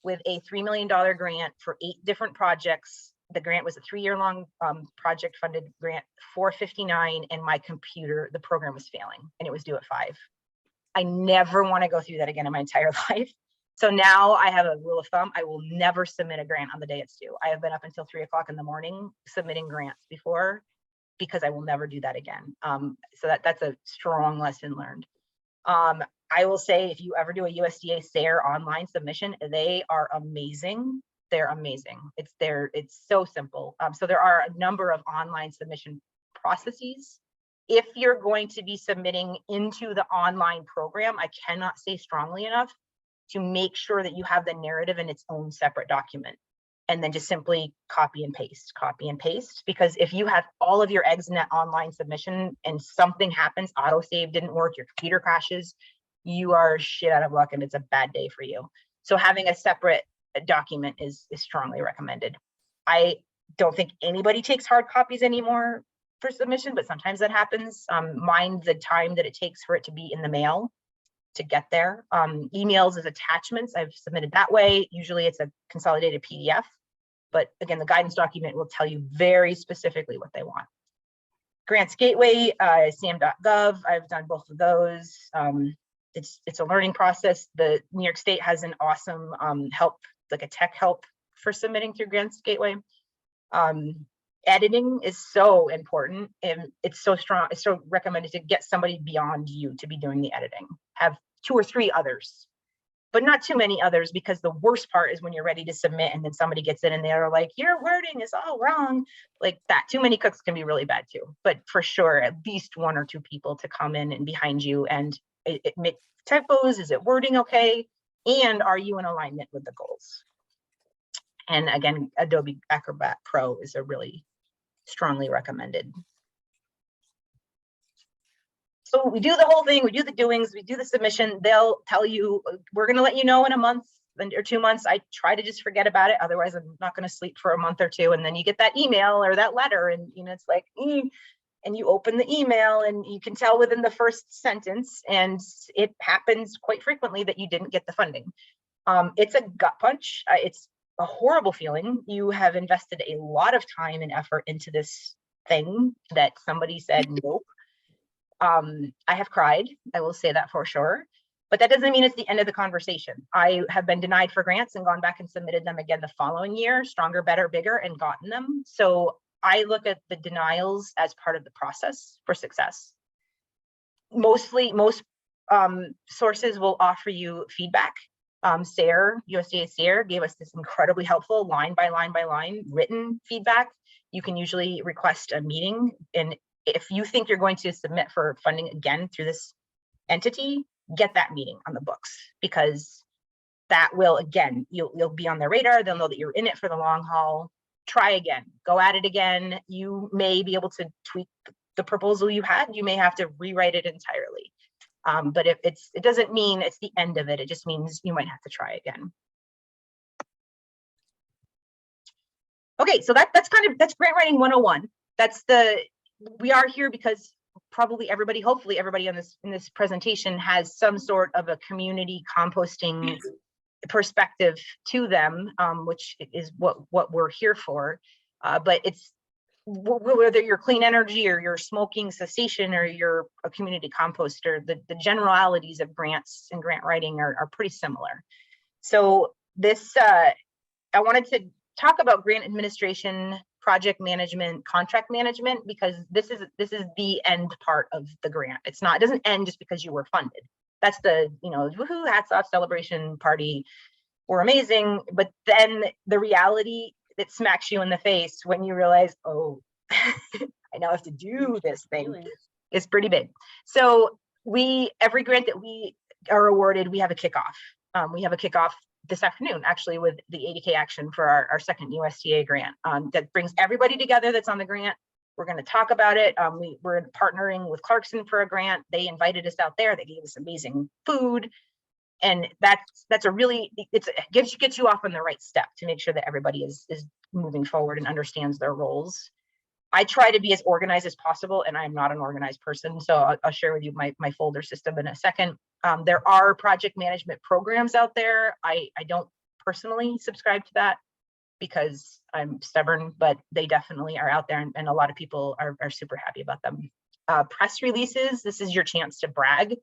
with a $3 million grant for 8 different projects. The grant was a 3-year-long project funded grant, 4:59, and my computer, the program was failing and it was due at 5. I never want to go through that again in my entire life. So now I have a rule of thumb. I will never submit a grant on the day it's due. I have been up until 3 o'clock in the morning submitting grants before, because I will never do that again. So that's a strong lesson learned. I will say, if you ever do a USDA SARE online submission, they are amazing. They're amazing. It's so simple. So there are a number of online submission processes. If you're going to be submitting into the online program, I cannot say strongly enough to make sure that you have the narrative in its own separate document, and then just simply copy and paste, because if you have all of your eggs in that online submission and something happens, autosave didn't work, your computer crashes, you are shit out of luck and it's a bad day for you. So having a separate document is strongly recommended. I don't think anybody takes hard copies anymore for submission, but sometimes that happens. Mind the time that it takes for it to be in the mail to get there. Emails as attachments, I've submitted that way. Usually it's a consolidated PDF, but again, the guidance document will tell you very specifically what they want. Grants Gateway, sam.gov, I've done both of those. It's a learning process. The New York State has an awesome help, like a tech help for submitting through Grants Gateway. Editing is so important, and it's so strong. It's so recommended to get somebody beyond you to be doing the editing. Have 2 or 3 others, but not too many others, because the worst part is when you're ready to submit and then somebody gets in and they're like, your wording is all wrong. Like that, too many cooks can be really bad too. But for sure, at least 1 or 2 people to come in and behind you and it make typos. Is it wording okay? And are you in alignment with the goals? And again, Adobe Acrobat Pro is a really strongly recommended. So we do the whole thing, we do the doings, we do the submission. They'll tell you, we're going to let you know in a month or 2 months. I try to just forget about it. Otherwise, I'm not going to sleep for a month or 2. And then you get that email or that letter, and it's like, and you open the email and you can tell within the first sentence, and it happens quite frequently that you didn't get the funding. It's a gut punch. It's a horrible feeling. You have invested a lot of time and effort into this thing that somebody said nope. I have cried, I will say that for sure, but that doesn't mean it's the end of the conversation. I have been denied for grants and gone back and submitted them again the following year, stronger, better, bigger, and gotten them. So I look at the denials as part of the process for success. Most sources will offer you feedback. SARE, USDA SARE gave us this incredibly helpful line by line written feedback. You can usually request a meeting, and if you think you're going to submit for funding again through this entity, get that meeting on the books, because that will, again, you'll be on their radar. They'll know that you're in it for the long haul. Try again, go at it again. You may be able to tweak the proposal you had. You may have to rewrite it entirely. But if it doesn't mean it's the end of it. It just means you might have to try again. Okay, so that's grant writing 101. We are here because probably everybody, hopefully everybody in this presentation has some sort of a community composting perspective to them, which is what we're here for. But it's whether you're clean energy or you're smoking cessation or you're a community composter, the generalities of grants and grant writing are pretty similar. So this, I wanted to talk about grant administration, project management, contract management, because this is the end part of the grant. It doesn't end just because you were funded. That's the, woohoo, hats off, celebration party. We're amazing. But then the reality that smacks you in the face when you realize, oh, I now have to do this thing. It's pretty big. So every grant that we are awarded, we have a kickoff. We have a kickoff this afternoon, actually, with the 80K action for our second USDA grant that brings everybody together that's on the grant. We're going to talk about it. We're partnering with Clarkson for a grant. They invited us out there. They gave us amazing food. And that's a really, it gets you off on the right step to make sure that everybody is moving forward and understands their roles. I try to be as organized as possible, and I'm not an organized person. So I'll share with you my folder system in a second. There are project management programs out there. I don't personally subscribe to that because I'm stubborn, but they definitely are out there, and a lot of people are super happy about them. Press releases, this is your chance to brag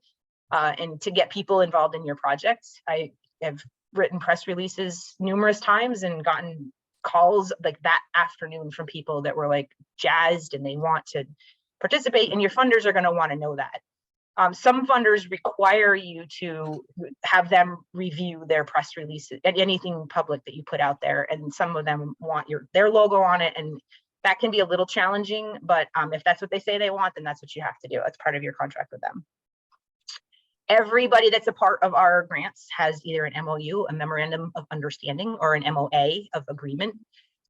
and to get people involved in your projects. I have written press releases numerous times and gotten calls like that afternoon from people that were like jazzed and they want to participate, and your funders are going to want to know that. Some funders require you to have them review their press releases and anything public that you put out there, and some of them want their logo on it, and that can be a little challenging, but if that's what they say they want, then that's what you have to do. That's part of your contract with them. Everybody that's a part of our grants has either an MOU, a memorandum of understanding, or an MOA of agreement,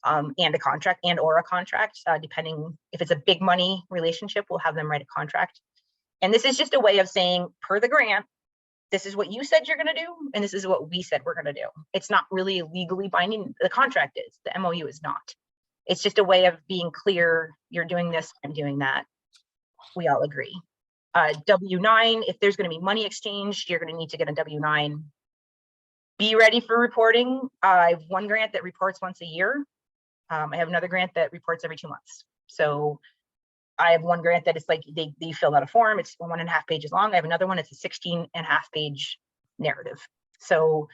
and a contract or a contract, depending if it's a big money relationship, we'll have them write a contract. And this is just a way of saying, per the grant, this is what you said you're going to do, and this is what we said we're going to do. It's not really legally binding. The contract is, the MOU is not. It's just a way of being clear. You're doing this, I'm doing that. We all agree. W-9, if there's going to be money exchanged, you're going to need to get a W-9. Be ready for reporting. I have one grant that reports once a year. I have another grant that reports every 2 months. So I have one grant that it's like they fill out a form. It's 1.5 pages long. I have another one. It's a 16.5 page narrative. So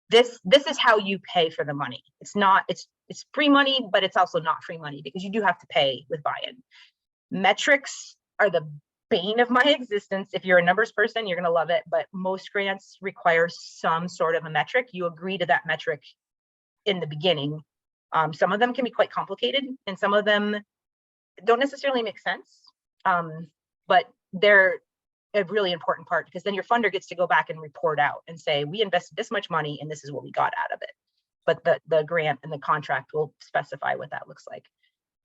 this is how you pay for the money. It's not, it's free money, but it's also not free money because you do have to pay with buy-in. Metrics are the bane of my existence. If you're a numbers person, you're going to love it, but most grants require some sort of a metric. You agree to that metric in the beginning. Some of them can be quite complicated, and some of them don't necessarily make sense, but they're a really important part, because then your funder gets to go back and report out and say, we invested this much money and this is what we got out of it. But the grant and the contract will specify what that looks like.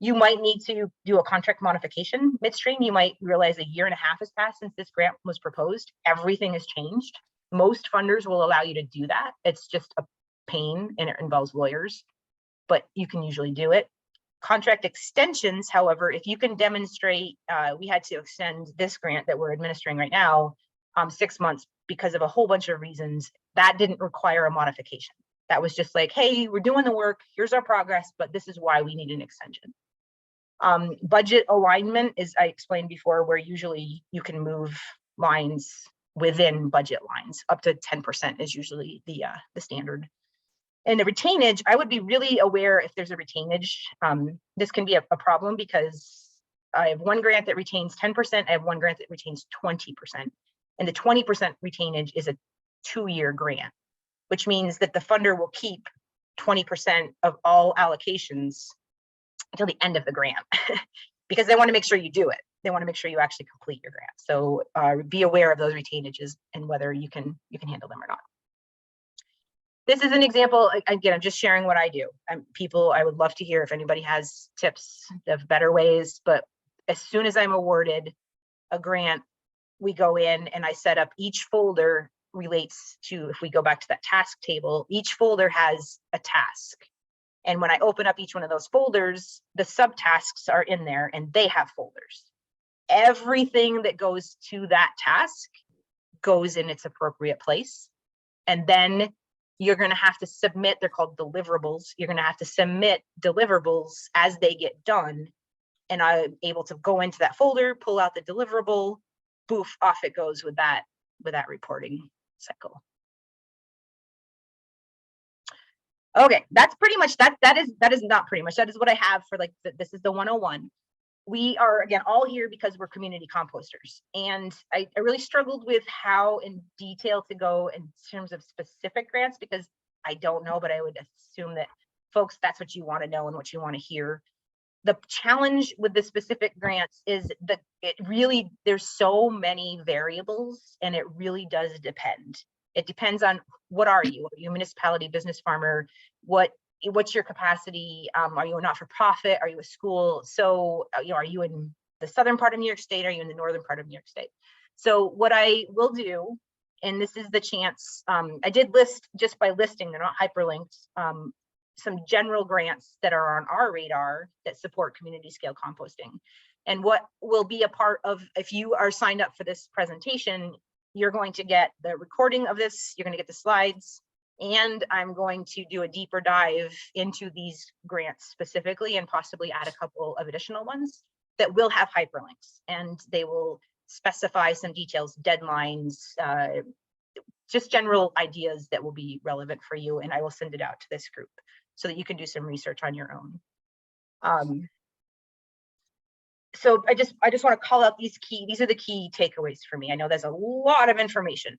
You might need to do a contract modification midstream. You might realize 1.5 years has passed since this grant was proposed. Everything has changed. Most funders will allow you to do that. It's just a pain and it involves lawyers, but you can usually do it. Contract extensions, however, if you can demonstrate, we had to extend this grant that we're administering right now 6 months because of a whole bunch of reasons. That didn't require a modification. That was just like, hey, we're doing the work, here's our progress, but this is why we need an extension. Budget alignment is, I explained before, where usually you can move lines within budget lines. Up to 10% is usually the standard. And the retainage, I would be really aware if there's a retainage. This can be a problem because I have one grant that retains 10%. I have one grant that retains 20%. And the 20% retainage is a 2-year grant, which means that the funder will keep 20% of all allocations until the end of the grant because they want to make sure you do it. They want to make sure you actually complete your grant. So be aware of those retainages and whether you can handle them or not. This is an example. Again, I'm just sharing what I do. I would love to hear if anybody has tips of better ways, but as soon as I'm awarded a grant, we go in and I set up each folder relates to, if we go back to that task table, each folder has a task. And when I open up each one of those folders, the subtasks are in there and they have folders. Everything that goes to that task goes in its appropriate place. And then you're going to have to submit, they're called deliverables. You're going to have to submit deliverables as they get done. And I'm able to go into that folder, pull out the deliverable, poof, off it goes with that reporting cycle. Okay, that's pretty much that is not pretty much, that is what I have for like this is the 101. We are again all here because we're community composters, and I really struggled with how in detail to go in terms of specific grants because I don't know, but I would assume that folks, that's what you want to know and what you want to hear. The challenge with the specific grants is that there's so many variables and it really does depend. It depends on what are you a municipality, business, farmer, what what's your capacity? Are you a not-for-profit? Are you a school? So, are you in the southern part of New York State? Are you in the northern part of New York State? So what I will do, and this is the chance, I did list, just by listing, they're not hyperlinked, some general grants that are on our radar that support community scale composting. And what will be a part of, if you are signed up for this presentation, you're going to get the recording of this, you're going to get the slides, and I'm going to do a deeper dive into these grants specifically and possibly add a couple of additional ones that will have hyperlinks, and they will specify some details, deadlines, just general ideas that will be relevant for you. And I will send it out to this group so that you can do some research on your own. So I just want to call out these are the key takeaways for me. I know there's a lot of information,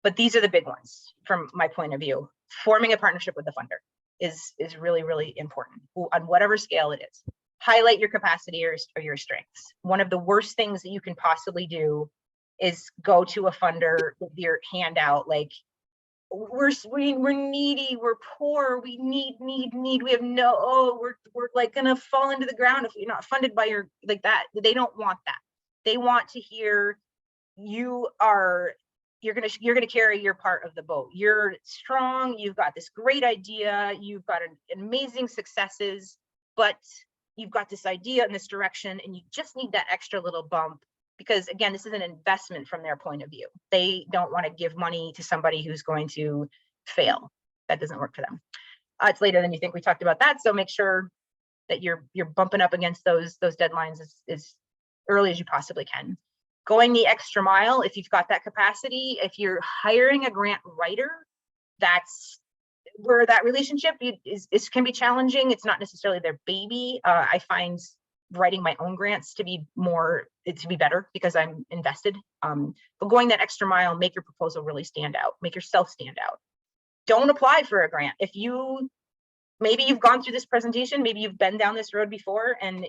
but these are the big ones from my point of view. Forming a partnership with the funder is really, really important on whatever scale it is. Highlight your capacity or your strengths. One of the worst things that you can possibly do is go to a funder with your hand out like, we're needy, we're poor, we need, we have no, we're like gonna fall into the ground if you're not funded by your, like that. They don't want that. They want to hear you're gonna carry your part of the boat. You're strong, you've got this great idea, you've got amazing successes, but you've got this idea in this direction and you just need that extra little bump, because again, this is an investment from their point of view. They don't want to give money to somebody who's going to fail. That doesn't work for them. It's later than you think. We talked about that, so make sure that you're bumping up against those deadlines as early as you possibly can. Going the extra mile if you've got that capacity. If you're hiring a grant writer, that's where that relationship can be challenging. It's not necessarily their baby. I find writing my own grants to be better because I'm invested. But going that extra mile, make your proposal really stand out, make yourself stand out. Don't apply for a grant. If maybe you've gone through this presentation, maybe you've been down this road before, and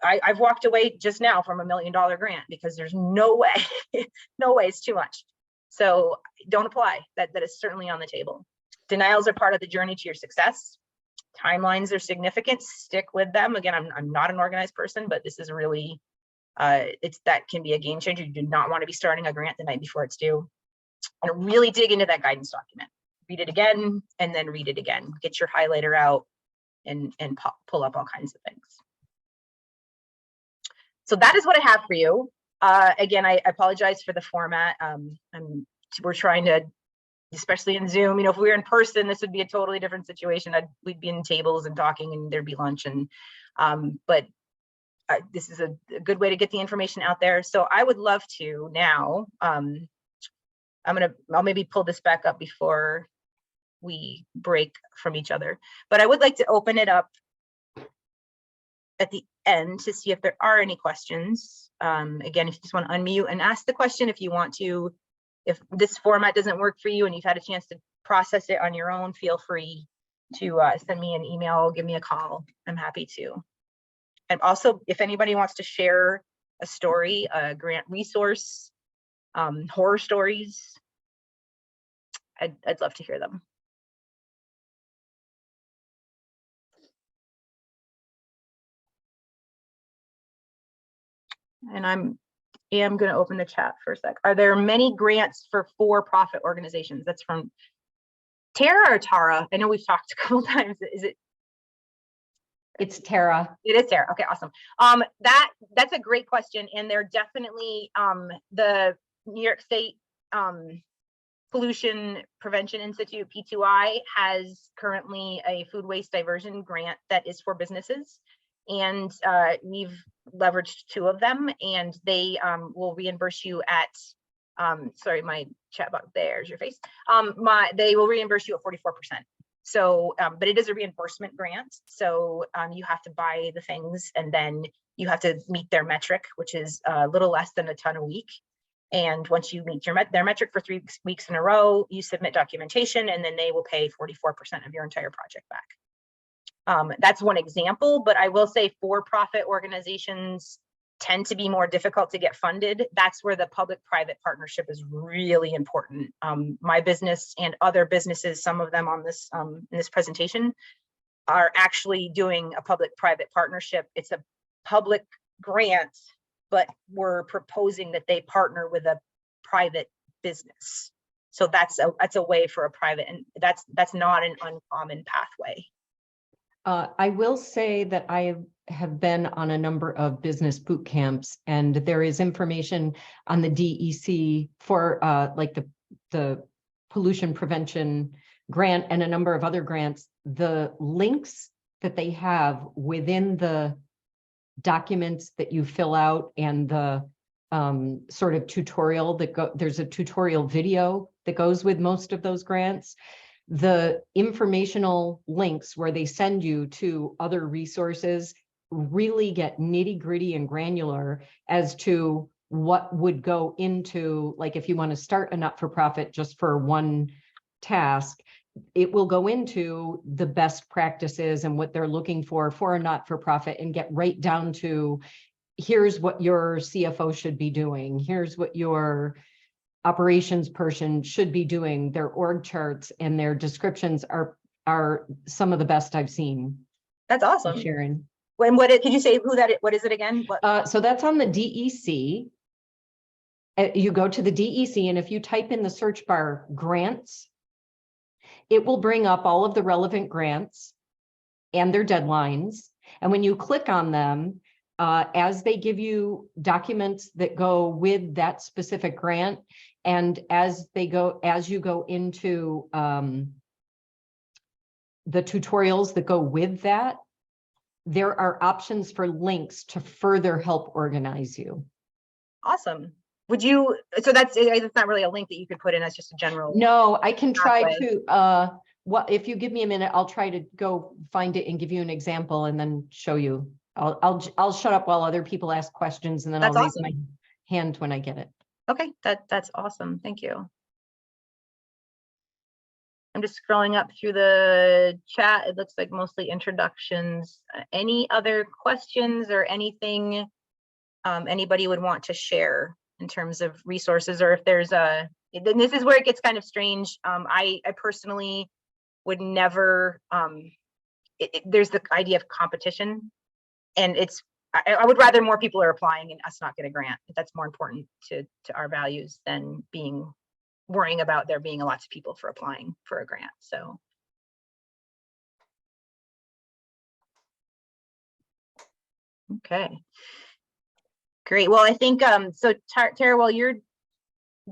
I've walked away just now from $1 million grant because there's no way, no way, it's too much. So don't apply. That is certainly on the table. Denials are part of the journey to your success. Timelines are significant. Stick with them. Again, I'm not an organized person, but this is really, that can be a game changer. You do not want to be starting a grant the night before it's due. And really dig into that guidance document. Read it again, and then read it again. Get your highlighter out and pull up all kinds of things. So that is what I have for you. Again, I apologize for the format. We're trying to, especially in Zoom, if we were in person, this would be a totally different situation. We'd be in tables and talking, and there'd be lunch. And but this is a good way to get the information out there. So I would love to now. I'll maybe pull this back up before we break from each other. But I would like to open it up at the end to see if there are any questions. Again, if you just want to unmute and ask the question, if you want to. If this format doesn't work for you and you've had a chance to process it on your own, feel free to send me an email, give me a call. I'm happy to. And also, if anybody wants to share a story, a grant resource, horror stories, I'd love to hear them. And I am going to open the chat for a sec. Are there many grants for-profit organizations? That's from Tara or Tara? I know we've talked a couple times. Is it? It's Tara. It is Tara. Okay, awesome. That's a great question, and they're definitely the New York State Pollution Prevention Institute, P2I, has currently a food waste diversion grant that is for businesses, and we've leveraged 2 of them, and they will reimburse you at sorry, my chat box, there's your face. They will reimburse you at 44%. So but it is a reimbursement grant, so you have to buy the things, and then you have to meet their metric, which is a little less than a ton a week. And once you meet their metric for 3 weeks in a row, you submit documentation, and then they will pay 44% of your entire project back. That's one example, but I will say for-profit organizations tend to be more difficult to get funded. That's where the public-private partnership is really important. My business and other businesses, some of them on this in this presentation, are actually doing a public-private partnership. It's a public grant, but we're proposing that they partner with a private business. So that's a way for a private, and that's not an uncommon pathway. I will say that I have been on a number of business boot camps, and there is information on the DEC for like the pollution prevention grant and a number of other grants. The links that they have within the documents that you fill out and the sort of tutorial there's a tutorial video that goes with most of those grants. The informational links where they send you to other resources really get nitty-gritty and granular as to what would go into, like, if you want to start a not-for-profit just for one task, it will go into the best practices and what they're looking for a not-for-profit, and get right down to, here's what your CFO should be doing, here's what your operations person should be doing. Their org charts and their descriptions are some of the best I've seen. That's awesome, Sharon. When could you say what is it again? So that's on the DEC. You go to the DEC, and if you type in the search bar grants, it will bring up all of the relevant grants and their deadlines. And when you click on them, as they give you documents that go with that specific grant, and as you go into the tutorials that go with that, there are options for links to further help organize you. Awesome. Would you, so that's not really a link that you could put in, as just a general. No, I can try to, if you give me a minute, I'll try to go find it and give you an example and then show you. I'll shut up while other people ask questions, and then I'll raise my hand when I get it. Okay, that's awesome. Thank you. I'm just scrolling up through the chat. It looks like mostly introductions. Any other questions or anything anybody would want to share in terms of resources, or if there's then this is where it gets kind of strange. I personally would never, there's the idea of competition, and I would rather more people are applying and us not get a grant. That's more important to our values than worrying about there being lots of people for applying for a grant. So. Okay. Great. Well, I think so Tara, while you're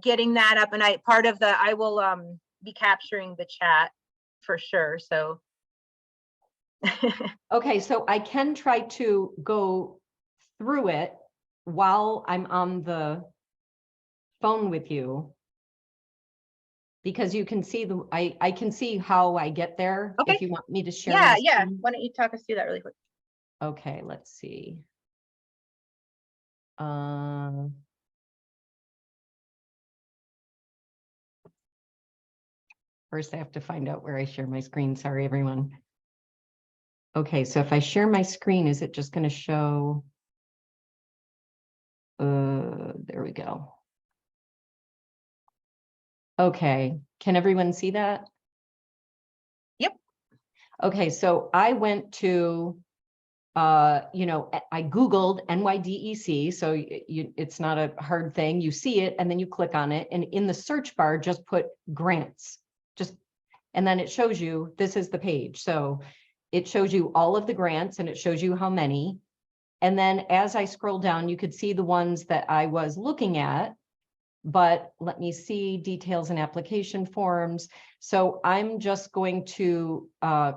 getting that up, and I will be capturing the chat for sure. So okay, so I can try to go through it while I'm on the phone with you, because you can see I can see how I get there. Okay. If you want me to share. Yeah. Why don't you talk us through that really quick? Okay, let's see. First, I have to find out where I share my screen. Sorry, everyone. Okay, so if I share my screen, is it just going to show? There we go. Okay, can everyone see that? Yep. Okay, so I went to, I Googled NYDEC, so it's not a hard thing. You see it, and then you click on it, and in the search bar, just put grants, and then it shows you, this is the page. So it shows you all of the grants, and it shows you how many. And then as I scroll down, you could see the ones that I was looking at, but let me see details and application forms. So I'm just going to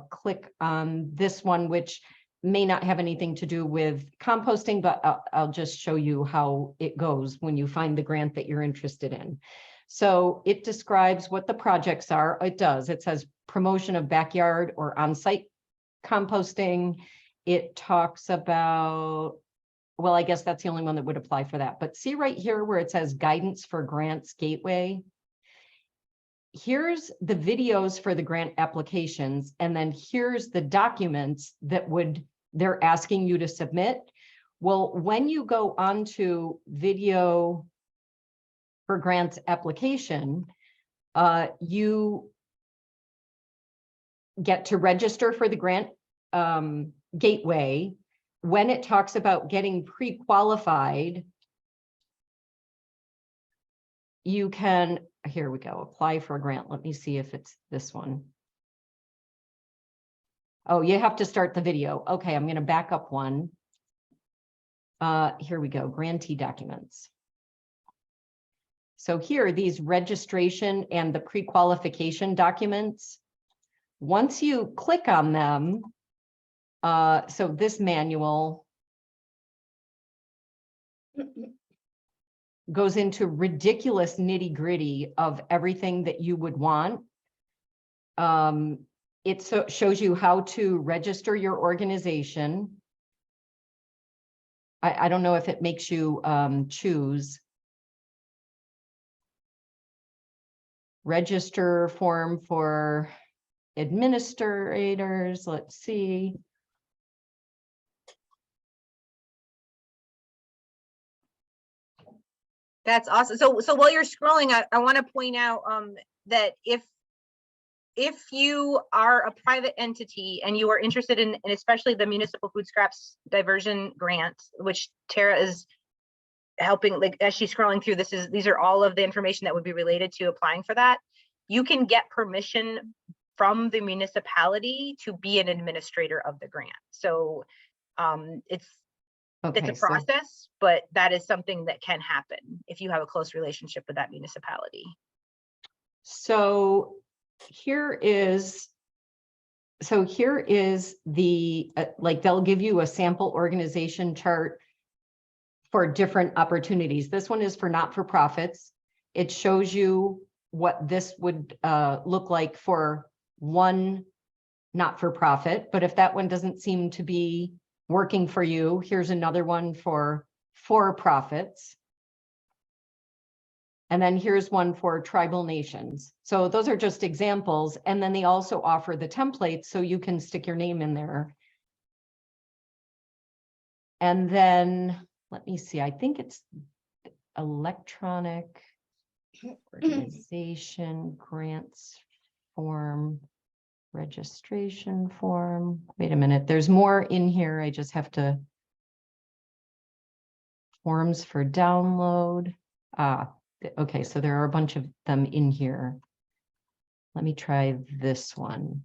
click on this one, which may not have anything to do with composting, but I'll just show you how it goes when you find the grant that you're interested in. So it describes what the projects are. It does. It says promotion of backyard or on-site composting. It talks about, well, I guess that's the only one that would apply for that. But see right here where it says guidance for grants gateway. Here's the videos for the grant applications, and then here's the documents that they're asking you to submit. Well, when you go onto video for grants application, you get to register for the grant gateway. When it talks about getting pre-qualified, you can, here we go, apply for a grant. Let me see if it's this one. Oh, you have to start the video. Okay, I'm going to back up one. Here we go, grantee documents. So here, these registration and the pre-qualification documents, once you click on them, so this manual goes into ridiculous nitty-gritty of everything that you would want. It shows you how to register your organization. I don't know if it makes you choose. Register form for administrators, let's see. That's awesome. So while you're scrolling, I want to point out that if you are a private entity and you are interested in especially the municipal food scraps diversion grant, which Tara is helping, like as she's scrolling through, these are all of the information that would be related to applying for that. You can get permission from the municipality to be an administrator of the grant. So it's a process, but that is something that can happen if you have a close relationship with that municipality. So here is the, like they'll give you a sample organization chart for different opportunities. This one is for not-for-profits. It shows you what this would look like for one not-for-profit, but if that one doesn't seem to be working for you, here's another one for for-profits. And then here's one for tribal nations. So those are just examples. And then they also offer the templates so you can stick your name in there. And then, let me see, I think it's electronic organization grants form, registration form. Wait a minute, there's more in here. I just have to, forms for download. Okay, so there are a bunch of them in here. Let me try this one.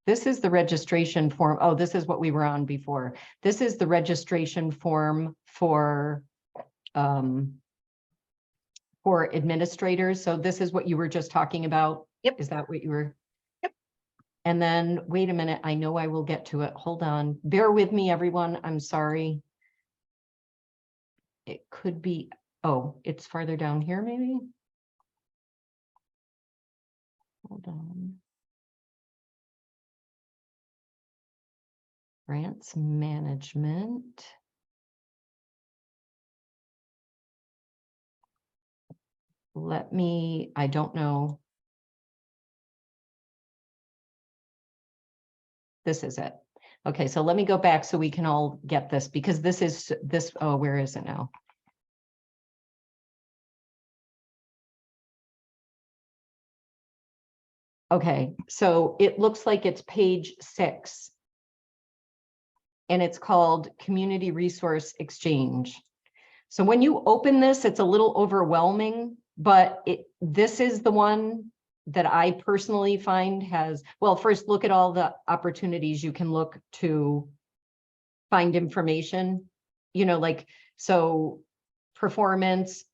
This is the registration form. Oh, this is what we were on before. This is the registration form for administrators. So this is what you were just talking about. Yep. Is that what you were? Yep. And then, wait a minute, I know I will get to it. Hold on. Bear with me, everyone. I'm sorry. It could be, oh, it's farther down here, maybe? Hold on. Grants management. Let me, I don't know. This is it. Okay, so let me go back so we can all get this, because this is this, oh, where is it now? Okay, so it looks like it's page 6. And it's called Community Resource Exchange. So when you open this, it's a little overwhelming, but this is the one that I personally find has, well, first look at all the opportunities you can look to find information, you know, like, so performance,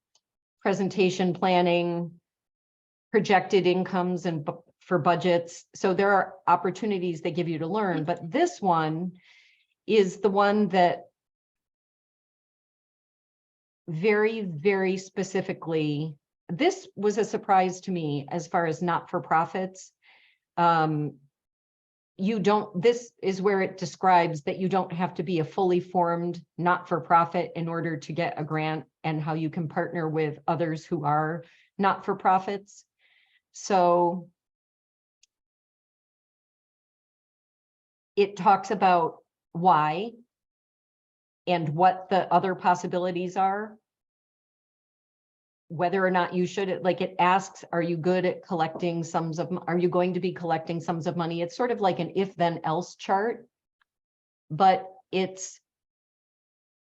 presentation planning, projected incomes and for budgets. So there are opportunities they give you to learn, but this one is the one that very, very specifically, this was a surprise to me as far as not-for-profits. This is where it describes that you don't have to be a fully formed not-for-profit in order to get a grant, and how you can partner with others who are not-for-profits. So it talks about why and what the other possibilities are. Whether or not you should, like it asks, are you good at collecting sums of, are you going to be collecting sums of money? It's sort of like an if then else chart, but it's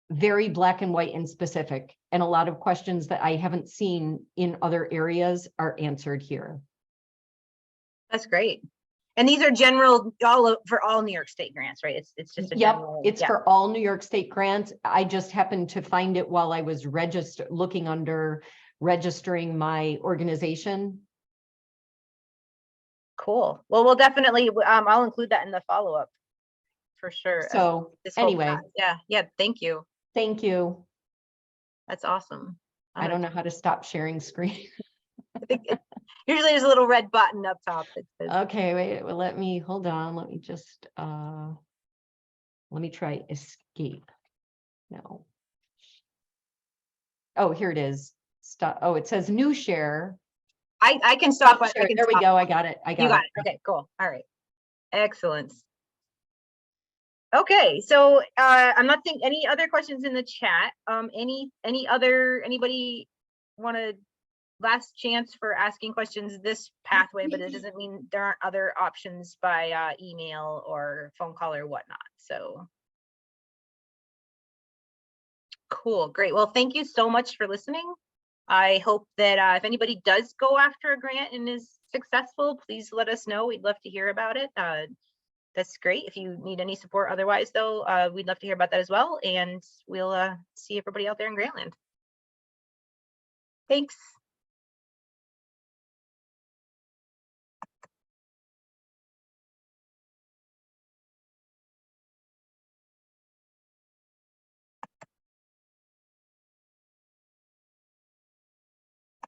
very black and white and specific. And a lot of questions that I haven't seen in other areas are answered here. That's great. And these are general, for all New York State grants, right? It's just a Yep, general. it's for all New York State grants. I just happened to find it while I was looking under registering my organization. Cool. Well, we'll definitely, I'll include that in the follow-up for sure. So This whole anyway, path. Yeah, thank you. thank you. That's awesome. I don't know how to stop sharing screen. I think usually there's a little red button up top that says. Okay, wait, well, hold on. Let me just, let me try escape. No. Oh, here it is. Stop. Oh, it says new share. I can stop. Oh, I can there we stop. go. I got it. You got it. Okay, cool. All right. Excellent. Okay, so I'm not seeing any other questions in the chat. Anybody want to last chance for asking questions this pathway, but it doesn't mean there aren't other options by email or phone call or whatnot. So cool, great. Well, thank you so much for listening. I hope that if anybody does go after a grant and is successful, please let us know. We'd love to hear about it. That's great. If you need any support otherwise, though, we'd love to hear about that as well. And we'll see everybody out there in Grantland. Thanks.